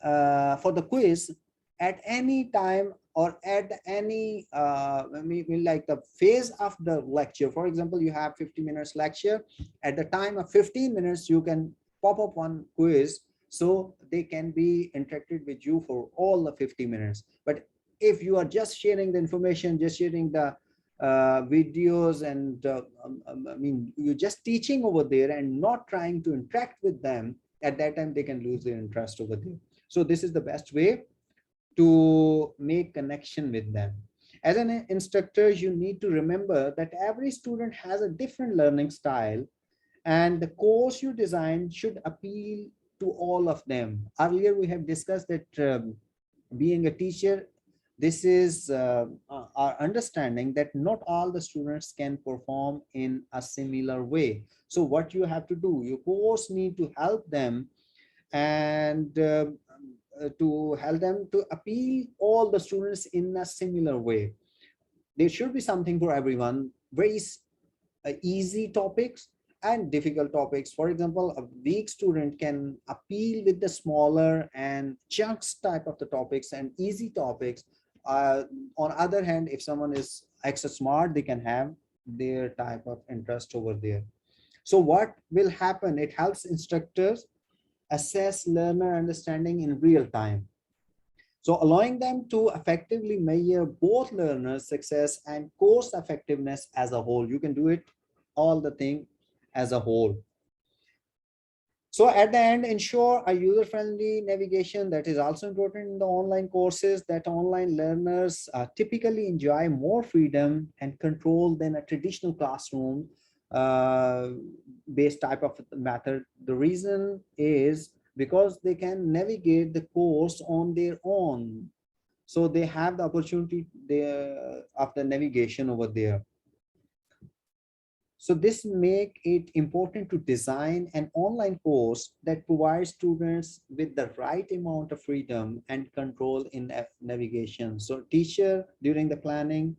for the quiz at any time or at any like the phase of the lecture. For example, you have 50 minutes lecture. At the time of 15 minutes, you can pop up one quiz. so they can be interacted with you for all the 50 minutes. But if you are just sharing the information, just sharing the videos, and I mean, you're just teaching over there and not trying to interact with them, at that time they can lose their interest over there. So this is the best way to make connection with them. As an instructor, you need to remember that every student has a different learning style, and the course you design should appeal to all of them. Earlier we have discussed that being a teacher, this is our understanding that not all the students can perform in a similar way. So what you have to do, your course need to help them, and to help them to appeal all the students in a similar way. There should be something for everyone, very easy topics and difficult topics. For example, a weak student can appeal with the smaller and chunks type of the topics and easy topics. On other hand, if someone is extra smart, they can have their type of interest over there. So what will happen, it helps instructors assess learner understanding in real time, so allowing them to effectively measure both learners' success and course effectiveness as a whole. You can do it all the thing as a whole. So at the end, ensure a user-friendly navigation. That is also important in the online courses, that online learners typically enjoy more freedom and control than a traditional classroom based type of method. The reason is because they can navigate the course on their own. So they have the opportunity there of the navigation over there. So this make it important to design an online course that provides students with the right amount of freedom and control in navigation. So teacher, during the planning,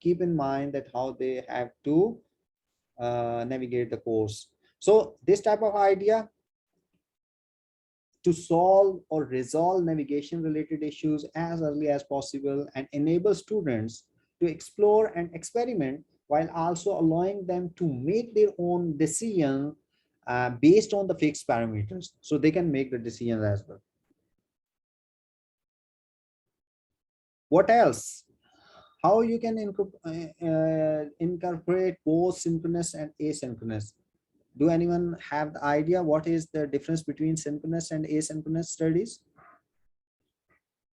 keep in mind that how they have to navigate the course. So this type of idea to solve or resolve navigation related issues as early as possible and enable students to explore and experiment, while also allowing them to make their own decision based on the fixed parameters. So they can make the decisions as well. What else? How you can incorporate both synchronous and asynchronous? Do anyone have the idea what is the difference between synchronous and asynchronous studies?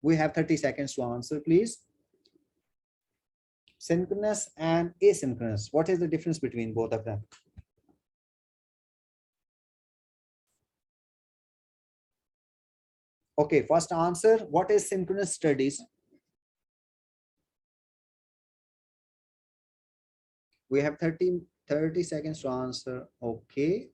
We have 30 seconds to answer, please. Synchronous and asynchronous, what is the difference between both of them? Okay, first answer, what is synchronous studies? We have 30 seconds to answer. Okay.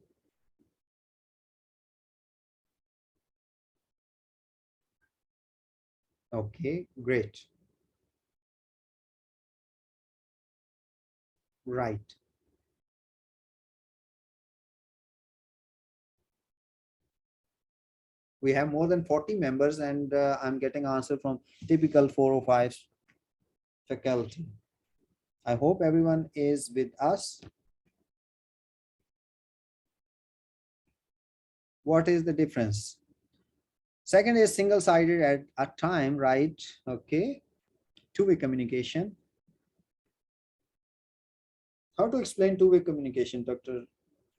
Okay, great. Right. We have more than 40 members, and I'm getting answer from typical 405 faculty. I hope everyone is with us. What is the difference? Second is single-sided at a time, right? Okay. Two-way communication. How to explain two-way communication, Dr.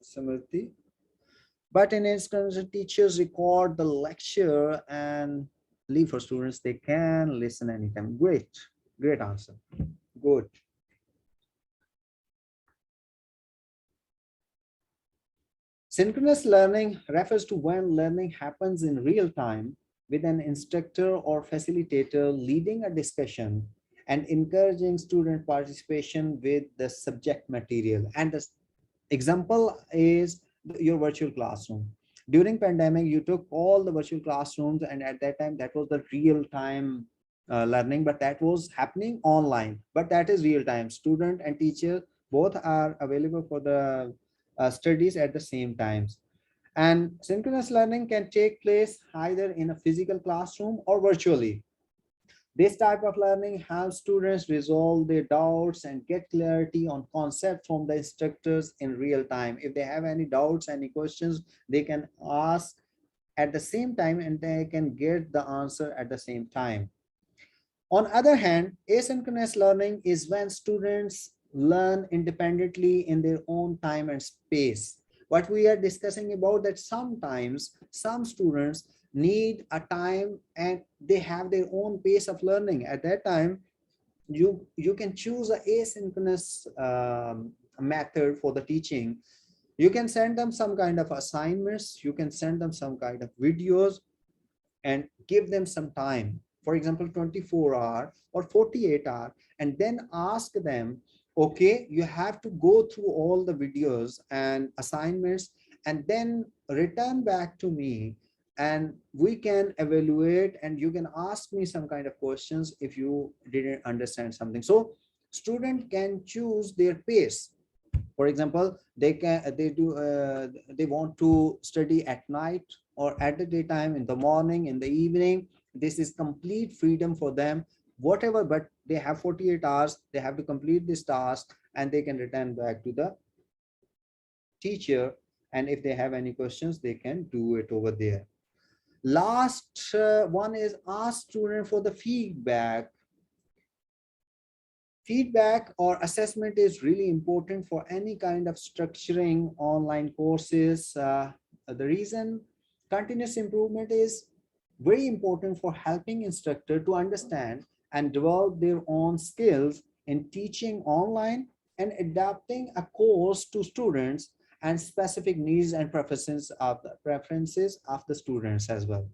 Samriti? But in instance, teachers record the lecture and leave for students. They can listen anytime. Great. Great answer. Good. Synchronous learning refers to when learning happens in real time with an instructor or facilitator leading a discussion and encouraging student participation with the subject material. And the example is your virtual classroom. During pandemic, you took all the virtual classrooms, and at that time, that was the real time learning, but that was happening online. But that is real time. Student and teacher both are available for the studies at the same times. And synchronous learning can take place either in a physical classroom or virtually. This type of learning helps students resolve their doubts and get clarity on concepts from the instructors in real time. If they have any doubts, any questions, they can ask at the same time and they can get the answer at the same time. On other hand, asynchronous learning is when students learn independently in their own time and space. What we are discussing about that sometimes some students need a time and they have their own pace of learning. At that time, you can choose a asynchronous method for the teaching. You can send them some kind of assignments, you can send them some kind of videos and give them some time, for example 24-hour or 48-hour, and then ask them, okay, you have to go through all the videos and assignments and then return back to me, and we can evaluate and you can ask me some kind of questions if you didn't understand something. So student can choose their pace. For example, they want to study at night or at the daytime, in the morning, in the evening. This is complete freedom for them, whatever, but they have 48 hours, they have to complete this task and they can return back to the teacher, and if they have any questions they can do it over there. Last one is ask student for the feedback. Feedback or assessment is really important for any kind of structuring online courses. The reason continuous improvement is very important for helping instructor to understand and develop their own skills in teaching online and adapting a course to students and specific needs and preferences of the students as well.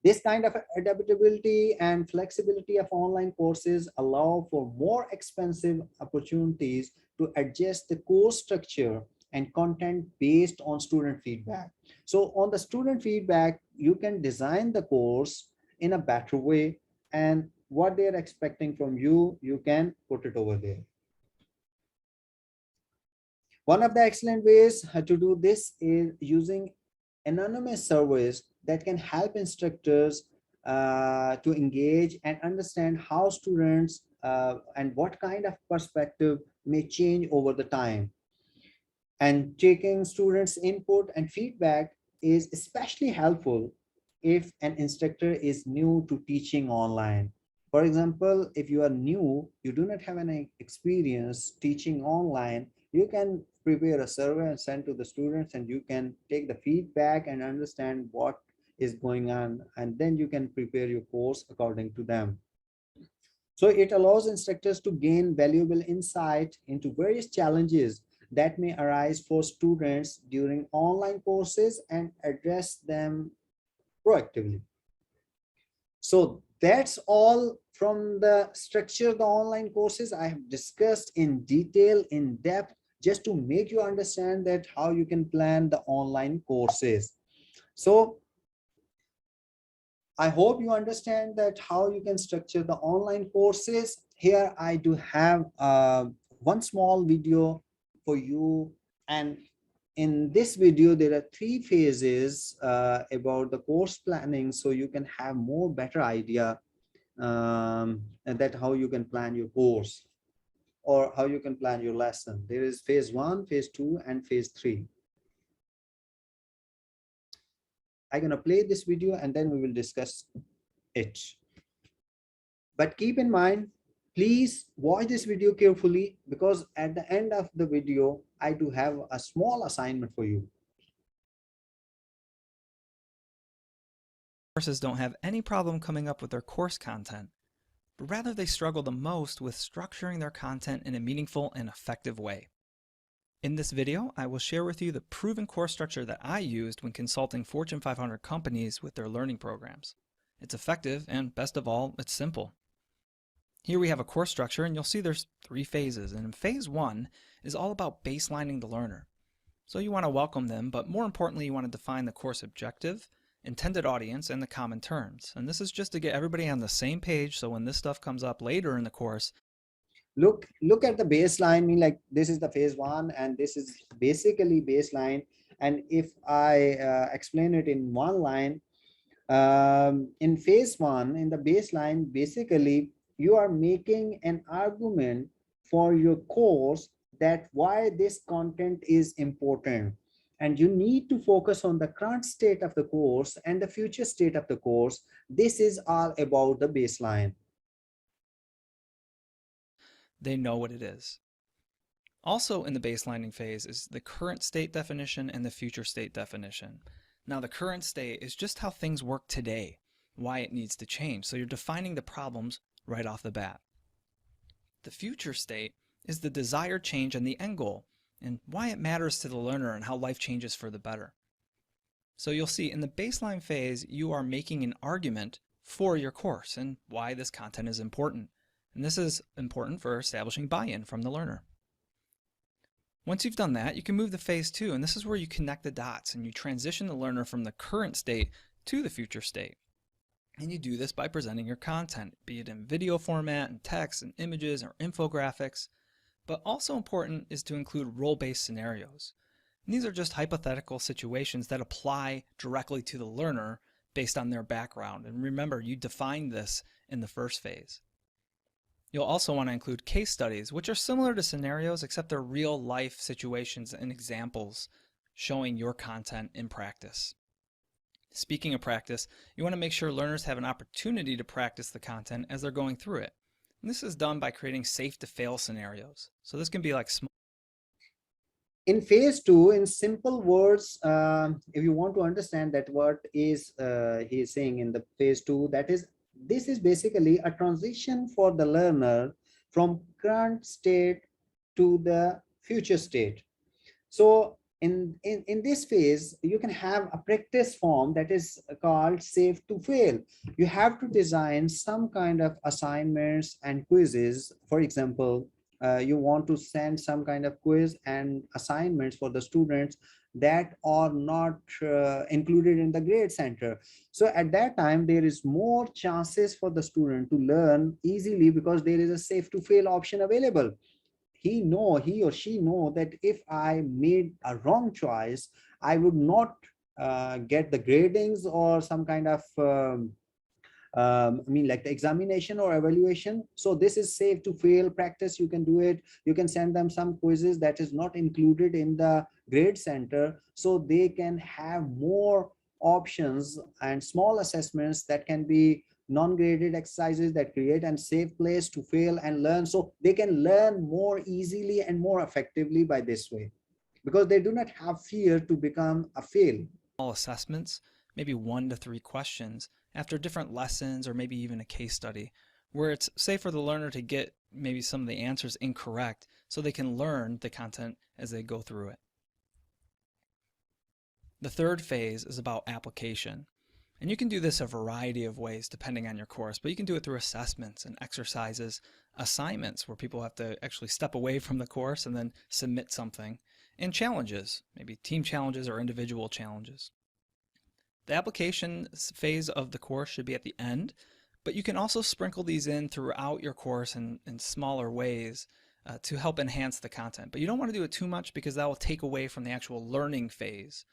This kind of adaptability and flexibility of online courses allow for more expensive opportunities to adjust the course structure and content based on student feedback. So on the student feedback, you can design the course in a better way, and what they're expecting from you, you can put it over there. One of the excellent ways to do this is using anonymous surveys that can help instructors to engage and understand how students and what kind of perspective may change over the time. And taking students' input and feedback is especially helpful if an instructor is new to teaching online. For example, if you are new, you do not have any experience teaching online, you can prepare a survey and send to the students, and you can take the feedback and understand what is going on, and then you can prepare your course according to them. So it allows instructors to gain valuable insight into various challenges that may arise for students during online courses and address them proactively. So that's all from the structure of the online courses. I have discussed in detail, in depth, just to make you understand that how you can plan the online courses. So I hope you understand that how you can structure the online courses. Here I do have one small video for you, and in this video there are three phases about the course planning, so you can have more better idea and that how you can plan your course or how you can plan your lesson. There is phase 1, phase 2, and phase 3. I'm going to play this video and then we will discuss it. But keep in mind, please watch this video carefully, because at the end of the video, I do have a small assignment for you. Courses don't have any problem coming up with their course content, but rather they struggle the most with structuring their content in a meaningful and effective way. In this video, I will share with you the proven course structure that I used when consulting Fortune 500 companies with their learning programs. It's effective, and best of all, it's simple. Here we have a course structure, and you'll see there's 3 phases, and in phase 1 is all about baselining the learner. So you want to welcome them, but more importantly, you want to define the course objective, intended audience, and the common terms. And this is just to get everybody on the same page, so when this stuff comes up later in the course, look at the baseline. I mean, like, this is the phase 1 and this is basically baseline. And if I explain it in one line, in phase 1, in the baseline, basically you are making an argument for your course that why this content is important. and you need to focus on the current state of the course and the future state of the course. This is all about the baseline. They know what it is. Also in the baselining phase is the current state definition and the future state definition. Now the current state is just how things work today, why it needs to change. So you're defining the problems right off the bat. The future state is the desired change and the end goal, and why it matters to the learner and how life changes for the better. So you'll see in the baseline phase, you are making an argument for your course and why this content is important. And this is important for establishing buy-in from the learner. Once you've done that, you can move to phase 2, and this is where you connect the dots and you transition the learner from the current state to the future state. And you do this by presenting your content, be it in video format and text and images or infographics. But also important is to include role-based scenarios. And these are just hypothetical situations that apply directly to the learner based on their background. And remember, you defined this in the first phase. You'll also want to include case studies, which are similar to scenarios, except they're real-life situations and examples showing your content in practice. Speaking of practice, you want to make sure learners have an opportunity to practice the content as they're going through it. And this is done by creating safe-to-fail scenarios. So this can be like small. In phase 2, in simple words, if you want to understand that what is he is saying in the phase 2, that is, this is basically a transition for the learner from current state to the future state. So in this phase, you can have a practice form that is called safe to fail. You have to design some kind of assignments and quizzes. For example, you want to send some kind of quiz and assignments for the students that are not included in the grade center. So at that time, there is more chances for the student to learn easily because there is a safe to fail option available. He or she know that if I made a wrong choice, I would not get the gradings or some kind of like the examination or evaluation. So this is safe to fail practice. You can do it. You can send them some quizzes that is not included in the grade center, so they can have more options and small assessments that can be non-graded exercises that create a safe place to fail and learn. So they can learn more easily and more effectively by this way, because they do not have fear to become a fail. Assessments, maybe 1 to 3 questions after different lessons or maybe even a case study, where it's safe for the learner to get maybe some of the answers incorrect so they can learn the content as they go through it. The third phase is about application. And you can do this a variety of ways depending on your course, but you can do it through assessments and exercises, assignments where people have to actually step away from the course and then submit something, and challenges, maybe team challenges or individual challenges. The application phase of the course should be at the end, but you can also sprinkle these in throughout your course in smaller ways to help enhance the content. But you don't want to do it too much because that will take away from the actual learning phase.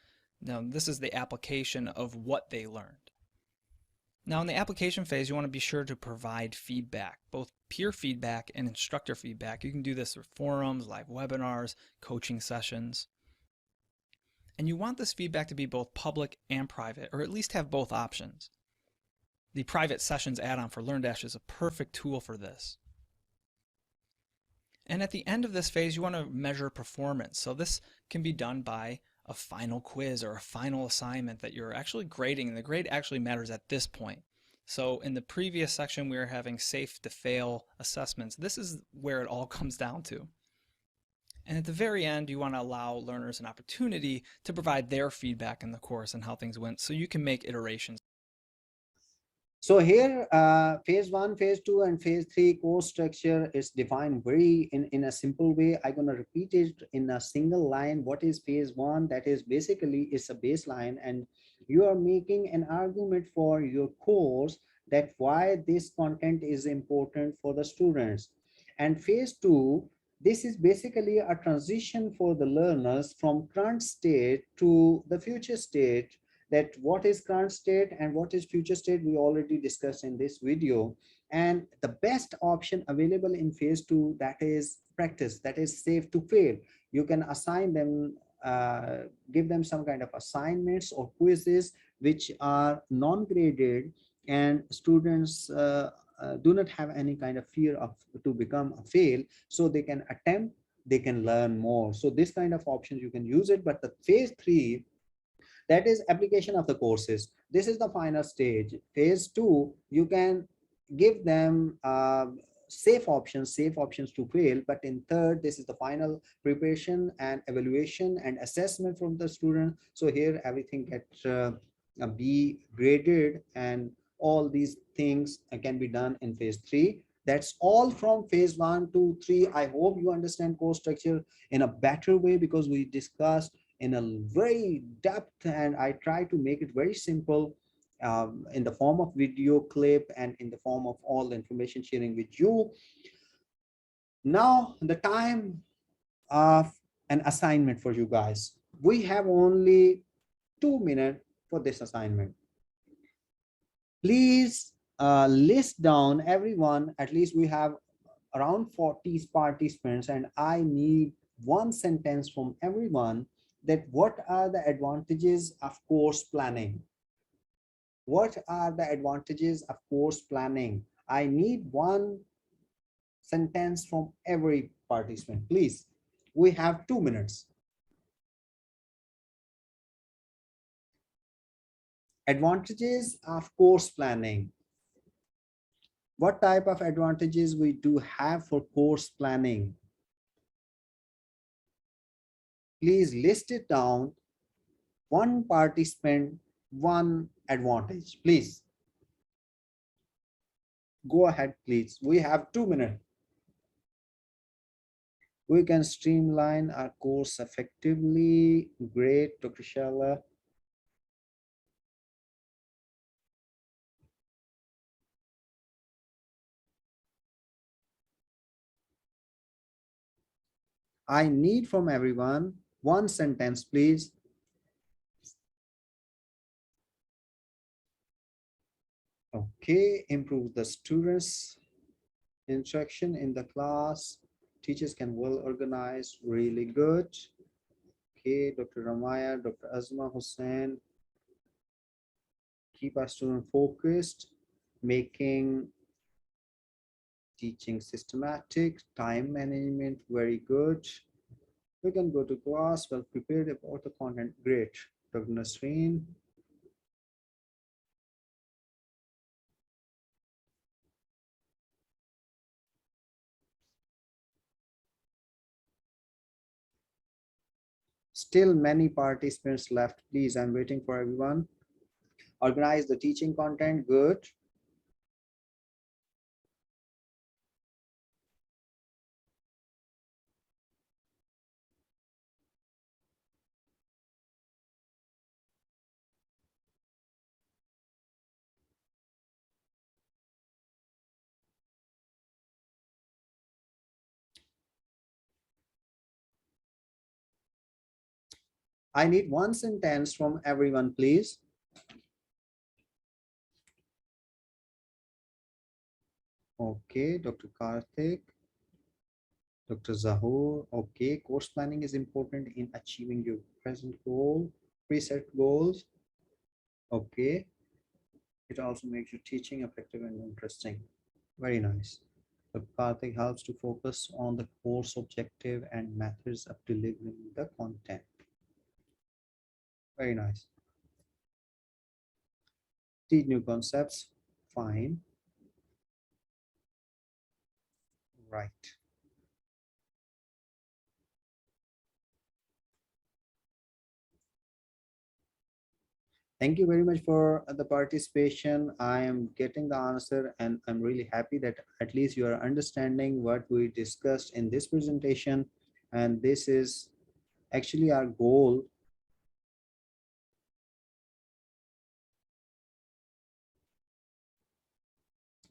Now, this is the application of what they learned. Now, in the application phase, you want to be sure to provide feedback, both peer feedback and instructor feedback. You can do this through forums, live webinars, coaching sessions. And you want this feedback to be both public and private, or at least have both options. The private sessions add-on for LearnDash is a perfect tool for this. And at the end of this phase, you want to measure performance. So this can be done by a final quiz or a final assignment that you're actually grading, and the grade actually matters at this point. So in the previous section, we were having safe to fail assessments. This is where it all comes down to. And at the very end, you want to allow learners an opportunity to provide their feedback in the course and how things went, so you can make iterations. So here, phase 1, phase 2, and phase 3 course structure is defined very in a simple way. I'm going to repeat it in a single line. What is phase 1? That is basically it's a baseline, and you are making an argument for your course that why this content is important for the students. And phase 2, this is basically a transition for the learners from current state to the future state. That what is current state and what is future state we already discussed in this video. And the best option available in phase 2, that is practice, that is safe to fail. You can assign them give them some kind of assignments or quizzes which are non-graded, and students do not have any kind of fear of to become a fail, so they can attempt, they can learn more. So this kind of options you can use it. But the phase 3, that is application of the courses, this is the final stage. Phase 2, you can give them safe options to fail. But in third, this is the final preparation and evaluation and assessment from the student. So here everything gets be graded, and all these things can be done in phase 3. That's all from phase 1 to 3. I hope you understand course structure in a better way, because we discussed in a very depth, and I try to make it very simple in the form of video clip and in the form of all the information sharing with you. Now the time of an assignment for you guys. We have only 2 minutes for this assignment. Please list down everyone. At least we have around 40 participants, and I need one sentence from everyone, that what are the advantages of course planning? What are the advantages of course planning? I need one sentence from every participant, please. We have 2 minutes. Advantages of course planning. What type of advantages we do have for course planning? Please list it down. One participant, one advantage, please. Go ahead, please. We have 2 minutes. We can streamline our course effectively. Great, Dr. Shala. I need from everyone one sentence, please. Okay, improve the students' instruction in the class. Teachers can well organize, really good. Okay, Dr. Ramaya, Dr. Azma Hussain. Keep our student focused, making teaching systematic, time management, very good. We can go to class, well prepared about the content, great. Dr. Nasreen. Still many participants left, please, I'm waiting for everyone. Organize the teaching content, good. I need one sentence from everyone, please. Okay, Dr. Karthik, Dr. Zahur. Okay, course planning is important in achieving your present goal, preset goals. Okay, it also makes your teaching effective and interesting. Very nice. Dr. Karthik helps to focus on the course objective and methods of delivering the content. Very nice. Teach new concepts, fine. Right. Thank you very much for the participation. I am getting the answer, and I'm really happy that at least you are understanding what we discussed in this presentation. And this is actually our goal.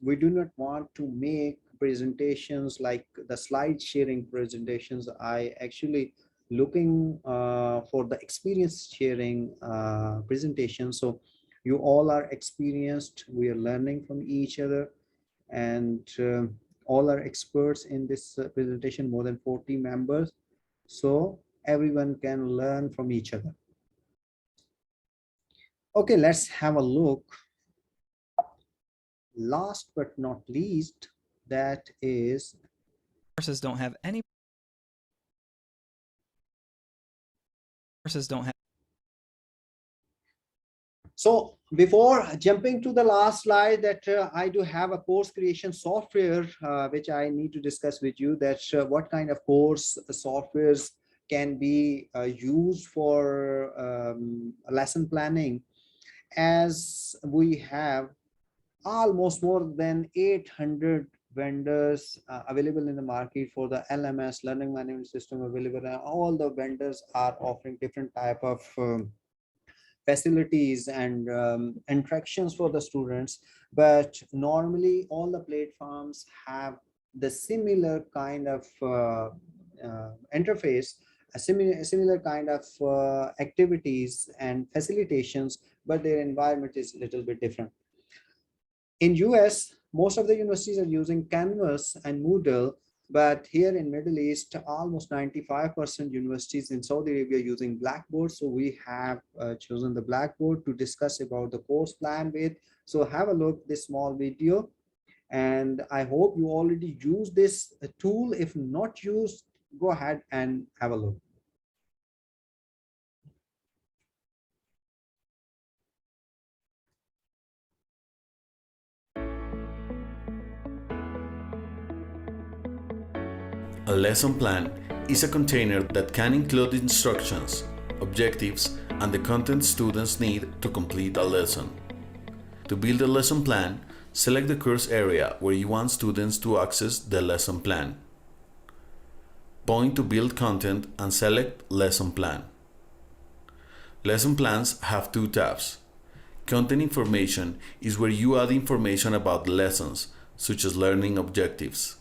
We do not want to make presentations like the slide sharing presentations. I actually looking for the experience sharing presentation. So you all are experienced, we are learning from each other, and all are experts in this presentation, more than 40 members. So everyone can learn from each other. Okay, let's have a look. Last but not least, that is Courses don't have any courses don't have so before jumping to the last slide, that I do have a course creation software which I need to discuss with you, that what kind of course softwares can be used for lesson planning, as we have almost more than 800 vendors available in the market for the LMS, learning management system available, and all the vendors are offering different type of facilities and interactions for the students. But normally all the platforms have the similar kind of interface, a similar kind of activities and facilitations, but their environment is a little bit different. In US, most of the universities are using Canvas and Moodle, but here in Middle East, almost 95% universities in Saudi Arabia using Blackboard. So we have chosen the Blackboard to discuss about the course plan with. So have a look this small video, and I hope you already use this tool. If not used, go ahead and have a look. A lesson plan is a container that can include instructions, objectives, and the content students need to complete a lesson. To build a lesson plan, select the course area where you want students to access the lesson plan. Point to Build Content and select Lesson Plan. Lesson plans have two tabs. Content information is where you add information about lessons, such as learning objectives.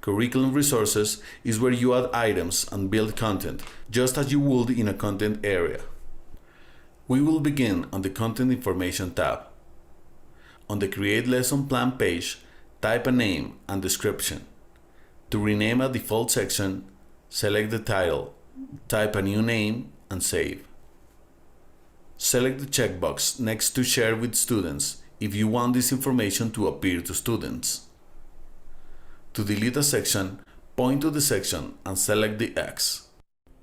Curriculum resources is where you add items and build content, just as you would in a content area. We will begin on the Content Information tab. On the Create Lesson Plan page, type a name and description. To rename a default section, select the title, type a new name, and save. Select the checkbox next to Share with Students if you want this information to appear to students. To delete a section, point to the section and select the X.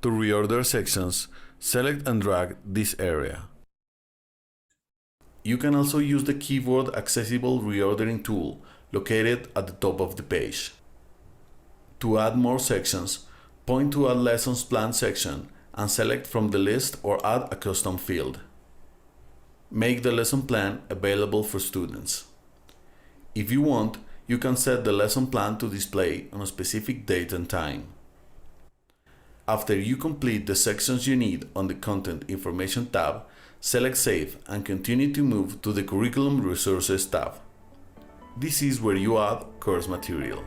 To reorder sections, select and drag this area. You can also use the keyboard accessible reordering tool located at the top of the page. To add more sections, point to Add Lessons Plan section and select from the list or add a custom field. Make the lesson plan available for students. If you want, you can set the lesson plan to display on a specific date and time. After you complete the sections you need on the Content Information tab, select Save and continue to move to the Curriculum Resources tab. This is where you add course material.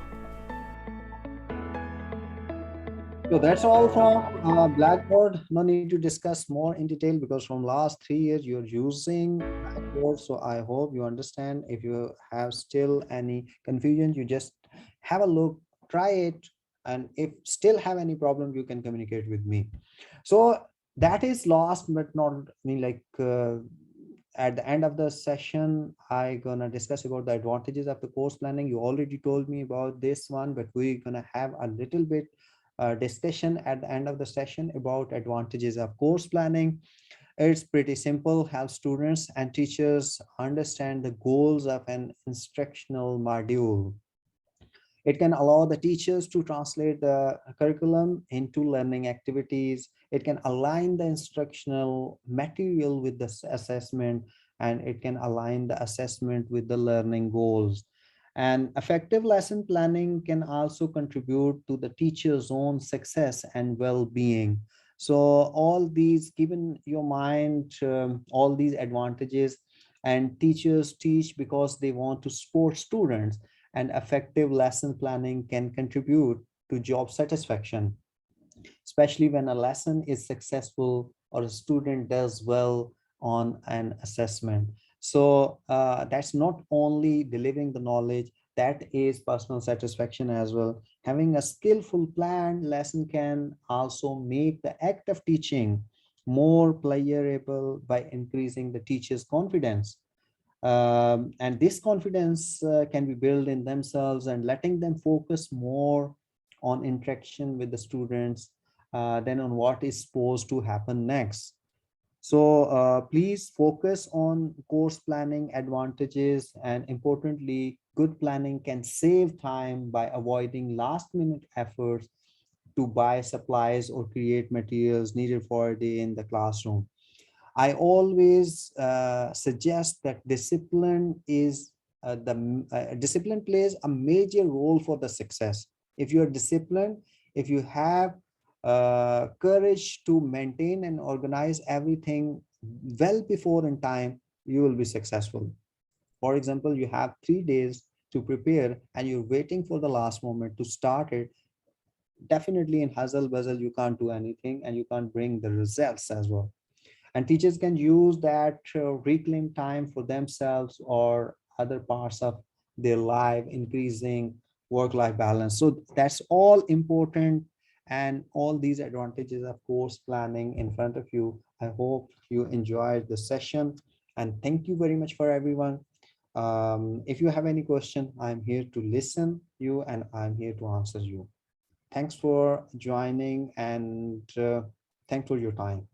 So that's all from Blackboard. No need to discuss more in detail because from last 3 years you're using Blackboard. So I hope you understand. If you have still any confusion, you just have a look, try it. And if still have any problem, you can communicate with me. So that is last but not at the end of the session, I gonna discuss about the advantages of the course planning. You already told me about this one, but we're gonna have a little bit discussion at the end of the session about advantages of course planning. It's pretty simple, help students and teachers understand the goals of an instructional module. It can allow the teachers to translate the curriculum into learning activities. It can align the instructional material with the assessment, and it can align the assessment with the learning goals. And effective lesson planning can also contribute to the teacher's own success and well-being. So all these, given your mind, all these advantages, and teachers teach because they want to support students, and effective lesson planning can contribute to job satisfaction, especially when a lesson is successful or a student does well on an assessment. So that's not only delivering the knowledge, that is personal satisfaction as well. Having a skillful planned lesson can also make the act of teaching more playable by increasing the teacher's confidence. And this confidence can be built in themselves and letting them focus more on interaction with the students than on what is supposed to happen next. So please focus on course planning advantages, and importantly, good planning can save time by avoiding last minute efforts to buy supplies or create materials needed for a day in the classroom. I always suggest that discipline plays a major role for the success. If you are disciplined, if you have courage to maintain and organize everything well before in time, you will be successful. For example, you have 3 days to prepare and you're waiting for the last moment to start it. Definitely in hustle bustle, you can't do anything and you can't bring the results as well. And teachers can use that reclaim time for themselves or other parts of their life, increasing work-life balance. So that's all important, and all these advantages of course planning in front of you. I hope you enjoyed the session, and thank you very much for everyone. If you have any question, I'm here to listen you and I'm here to answer you. Thanks for joining, and thanks for your time.